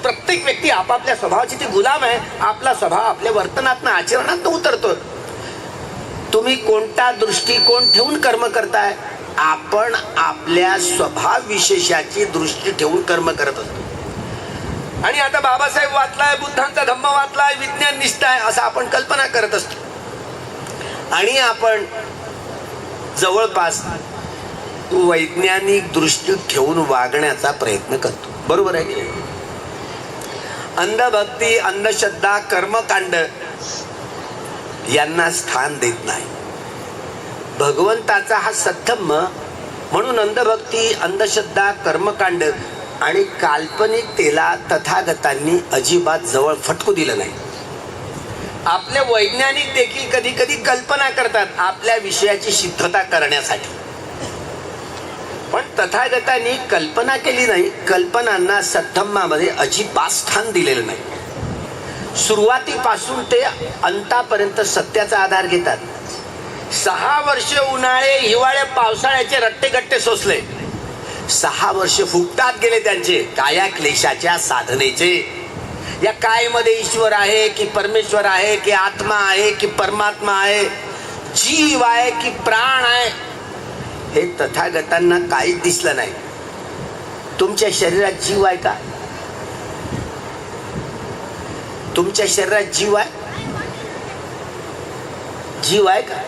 प्रत्येक व्यक्ती आपापल्या स्वभावाची ती गुलाम आहे. आपला स्वभाव आपल्या वर्तनातनं आचरणातनं उतरतो. तुम्ही कोणता दृष्टिकोन ठेवून कर्म करताय? आपण आपल्या स्वभाव विशेषाची दृष्टी ठेवून कर्म करत असतो. आणि आता बाबासाहेब वाचलाय, बुद्धांचा धम्म वाचलाय, विज्ञान निष्ठा आहे असं आपण कल्पना करत असतो. आणि आपण जवळपास वैज्ञानिक दृष्टी ठेवून वागण्याचा प्रयत्न करतो. बरोबर आहे की? अंधभक्ती, अंधश्रद्धा, कर्मकांड यांना स्थान देत नाही. भगवंताचा हा सद्धम्म म्हणून अंधभक्ती, अंधश्रद्धा, कर्मकांड आणि काल्पनिकतेला तथागतांनी अजिबात जवळ फटकू दिलं नाही. आपले वैज्ञानिक देखील कधी कधी कल्पना करतात आपल्या विषयाची सिद्धता करण्यासाठी, पण तथागतांनी कल्पना केली नाही. कल्पनांना सद्धम्मामध्ये अजिबात स्थान दिलेलं नाही. सुरुवातीपासून ते अंतापर्यंत सत्याचा आधार घेतात. 6 वर्ष उन्हाळे, हिवाळे, पावसाळ्याचे रट्टेगट्टे सोसले. 6 वर्ष फुकटात गेले त्यांचे काया क्लेशाच्या साधनेचे. या कायमध्ये ईश्वर आहे की परमेश्वर आहे की आत्मा आहे की परमात्मा आहे, जीव आहे की प्राण आहे, हे तथागतांना काहीच दिसलं नाही. तुमच्या शरीरात जीव आहे का? तुमच्या शरीरात जीव आहे? जीव आहे का?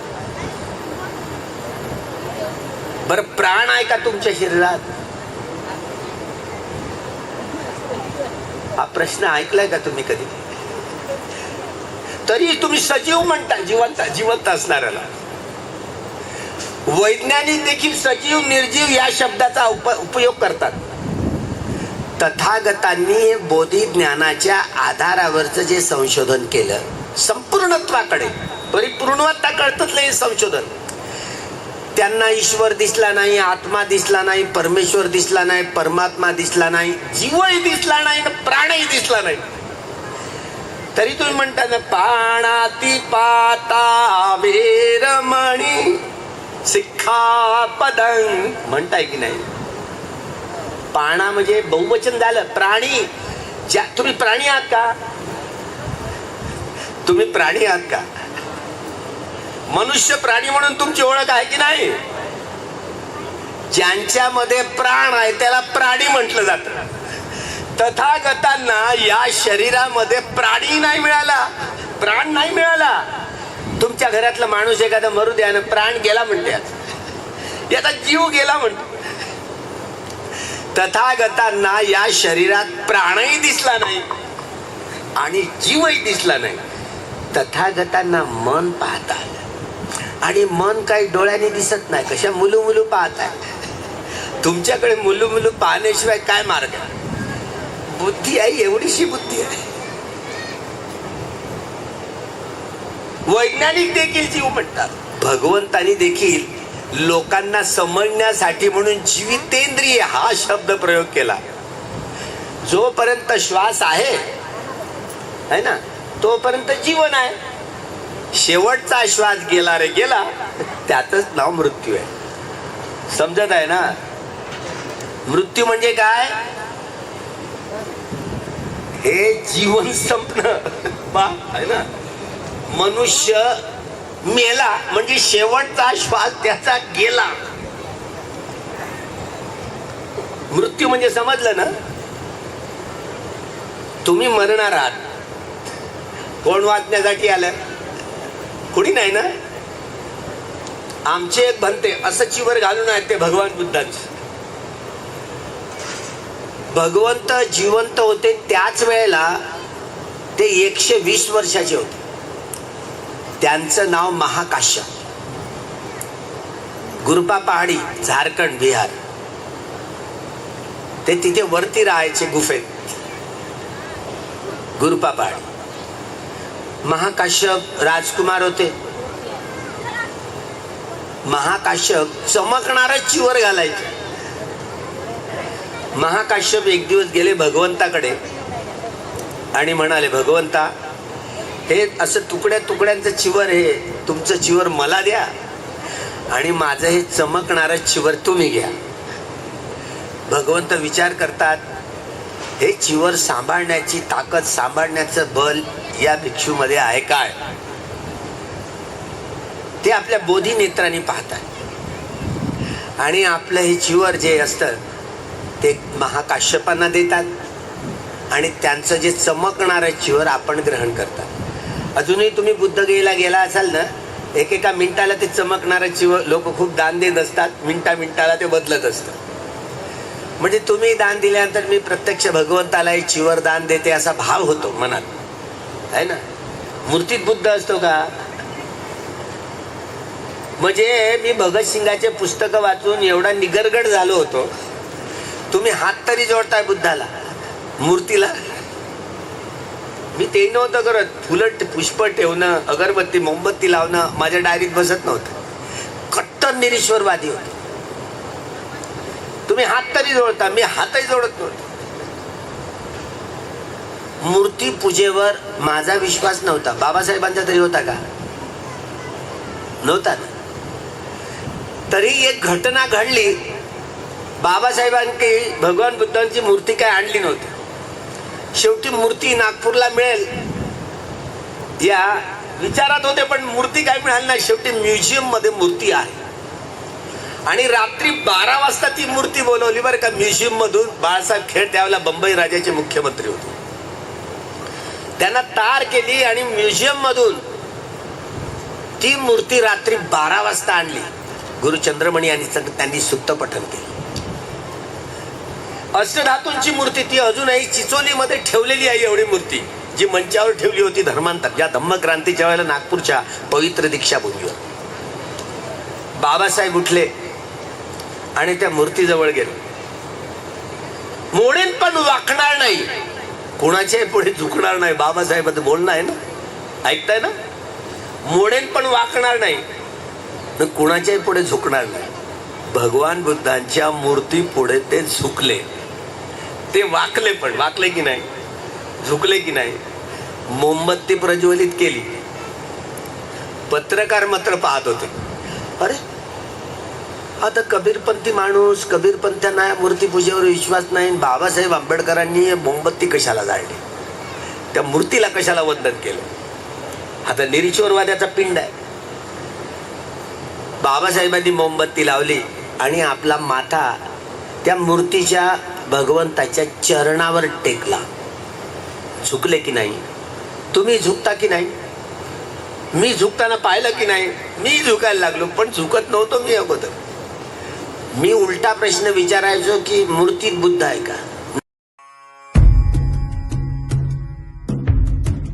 बरं, प्राण आहे का तुमच्या शरीरात? हा प्रश्न ऐकलाय का तुम्ही कधी? तरी तुम्ही सजीव म्हणता जिवंत असणाऱ्याला. वैज्ञानिक देखील सजीव निर्जीव या शब्दाचा उपयोग करतात. तथागतांनी बोधी ज्ञानाच्या आधारावरचं जे संशोधन केलं, संपूर्णत्वाकडे परिपूर्णता कळतच हे संशोधन. त्यांना ईश्वर दिसला नाही, आत्मा दिसला नाही, परमेश्वर दिसला नाही, परमात्मा दिसला नाही, जीवही दिसला नाही, प्राणही दिसला नाही. तरी तुम्ही म्हणता ना, पाणाती पाता वेरमणी सिक्खापदं म्हणताय की नाही? पाणा म्हणजे बहुवचन झालं. प्राणी, तुम्ही प्राणी आहात का? तुम्ही प्राणी आहात का? मनुष्य प्राणी म्हणून तुमची ओळख आहे की नाही? ज्यांच्यामध्ये प्राण आहे त्याला प्राणी म्हटलं जातं. तथागतांना या शरीरामध्ये प्राणी नाही मिळाला, प्राण नाही मिळाला. तुमच्या घरातला माणूस एखादा मरू द्या ना, प्राण गेला म्हणते, याचा जीव गेला म्हणतो. तथागतांना या शरीरात प्राणही दिसला नाही आणि जीवही दिसला नाही. तथागतांना मन पाहता आलं. आणि मन काही डोळ्याने दिसत नाही, कशा मुलू मुलू पाहताय. तुमच्याकडे मुलू मुलू पाहण्याशिवाय काय मार्ग? बुद्धी आहे, एवढीशी बुद्धी आहे. वैज्ञानिक देखील जीव म्हणतात. भगवंतानी देखील लोकांना समजण्यासाठी म्हणून जीवितेंद्रिय हा शब्द प्रयोग केला. जोपर्यंत श्वास आहे ना, तोपर्यंत जीवन आहे. शेवटचा श्वास गेला रे गेला, त्यातच नाव मृत्यू आहे. समजत आहे ना? मृत्यू म्हणजे काय? हे जीवन संपणं आहे ना. मनुष्य मेला म्हणजे शेवटचा श्वास त्याचा गेला. मृत्यू म्हणजे समजलं ना? तुम्ही मरणार आहात. कोण वाचण्यासाठी आलं? कोणी नाही ना. आमचे एक भंते असं चिवर घालून आहेत, ते भगवान बुद्धांचे. भगवंत जिवंत होते त्याच वेळेला ते 120 वर्षाचे होते. त्यांचं नाव महाकाश्यप. गुरुपा पहाडी, झारखंड, बिहार. ते तिथे वरती राहायचे गुफेत. गुरुपा पहाडी. महाकाश्यप राजकुमार होते. महाकाश्यप चमकणारच चिवर घालायचे. महाकाश्यप एक दिवस गेले भगवंताकडे आणि म्हणाले, भगवंता, हे असं तुकड्या तुकड्यांचं चिवर, हे तुमचं चिवर मला द्या आणि माझं हे चमकणारं चिवर तुम्ही घ्या. भगवंत विचार करतात, हे चिवर सांभाळण्याची ताकद, सांभाळण्याचं बल या भिक्षूमध्ये आहे काय? ते आपल्या बोधी नेत्रांनी पाहतात आणि आपलं हे चिवर जे असतं ते महाकाश्यपांना देतात आणि त्यांचं जे चमकणारं चिवर आपण ग्रहण करतात. अजूनही तुम्ही बुद्धगयेला गेला असाल ना, एकेका मिनिटाला ते चमकणारं चिवर लोक खूप दान देत असतात. मिनिटाला ते बदलत असतं. म्हणजे तुम्ही दान दिल्यानंतर मी प्रत्यक्ष भगवंताला हे चिवर दान देते असा भाव होतो मनात, आहे ना. मूर्तीत बुद्ध असतो का? म्हणजे मी भगतसिंगाचे पुस्तक वाचून एवढा निगरगड झालो होतो. तुम्ही हात तरी जोडताय बुद्धाला, मूर्तीला. मी ते नव्हतं करत. फुलं पुष्प ठेवणं, अगरबत्ती मोमबत्ती लावणं माझ्या डायरीत बसत नव्हतं. कट्टर निरीश्वरवादी होतो. तुम्ही हात तरी जोडता, मी हातही जोडत नव्हतो. मूर्ती पूजेवर माझा विश्वास नव्हता. बाबासाहेबांचा तरी होता का? नव्हता ना. तरी एक घटना घडली. बाबासाहेबांनी भगवान बुद्धांची मूर्ती काय आणली नव्हती. शेवटी मूर्ती नागपूरला मिळेल या विचारात होते, पण मूर्ती काय मिळाली नाही. शेवटी म्युझियम मध्ये मूर्ती आहे आणि रात्री 12 वाजता ती मूर्ती बोलवली बरं का म्युझियम मधून. बाळासाहेब खेड त्यावेळेला बंबई राज्याचे मुख्यमंत्री होते. त्यांना तार केली आणि म्युझियम मधून ती मूर्ती रात्री 12 वाजता आणली. गुरु चंद्रमणी यांनी त्यांनी सुत्त पठण केलं. अष्टधातूंची मूर्ती ती अजूनही चिचोलीमध्ये ठेवलेली आहे. एवढी मूर्ती जी मंचावर ठेवली होती धर्मांतर, या धम्मक्रांतीच्या वेळेला नागपूरच्या पवित्र दीक्षाभूमीवर. बाबासाहेब उठले आणि त्या मूर्तीजवळ गेले. मोडेन पण वाकणार नाही, कोणाच्याही पुढे झुकणार नाही. बाबासाहेबांचं बोलणं आहे ना, ऐकताय ना. मोडेन पण वाकणार नाही, कुणाच्याही पुढे झुकणार नाही. भगवान बुद्धांच्या मूर्ती पुढे ते झुकले. ते वाकले, पण वाकले की नाही, झुकले की नाही. मोमबत्ती प्रज्वलित केली. पत्रकार मात्र पाहत होते. अरे आता कबीरपंथी माणूस, कबीरपंथ्यांना या मूर्ती पूजेवर विश्वास नाही. बाबासाहेब आंबेडकरांनी मोमबत्ती कशाला जाळली, त्या मूर्तीला कशाला वंदन केलं? आता निरीश्वरवाद्याचा पिंड आहे. बाबासाहेबांनी मोमबत्ती लावली आणि आपला माथा त्या मूर्तीच्या भगवंताच्या चरणावर टेकला. झुकले की नाही? तुम्ही झुकता की नाही? मी झुकताना पाहिलं की नाही? मी झुकायला लागलो, पण झुकत नव्हतो मी अगोदर. मी उलटा प्रश्न विचारायचो की मूर्तीत बुद्ध आहे का?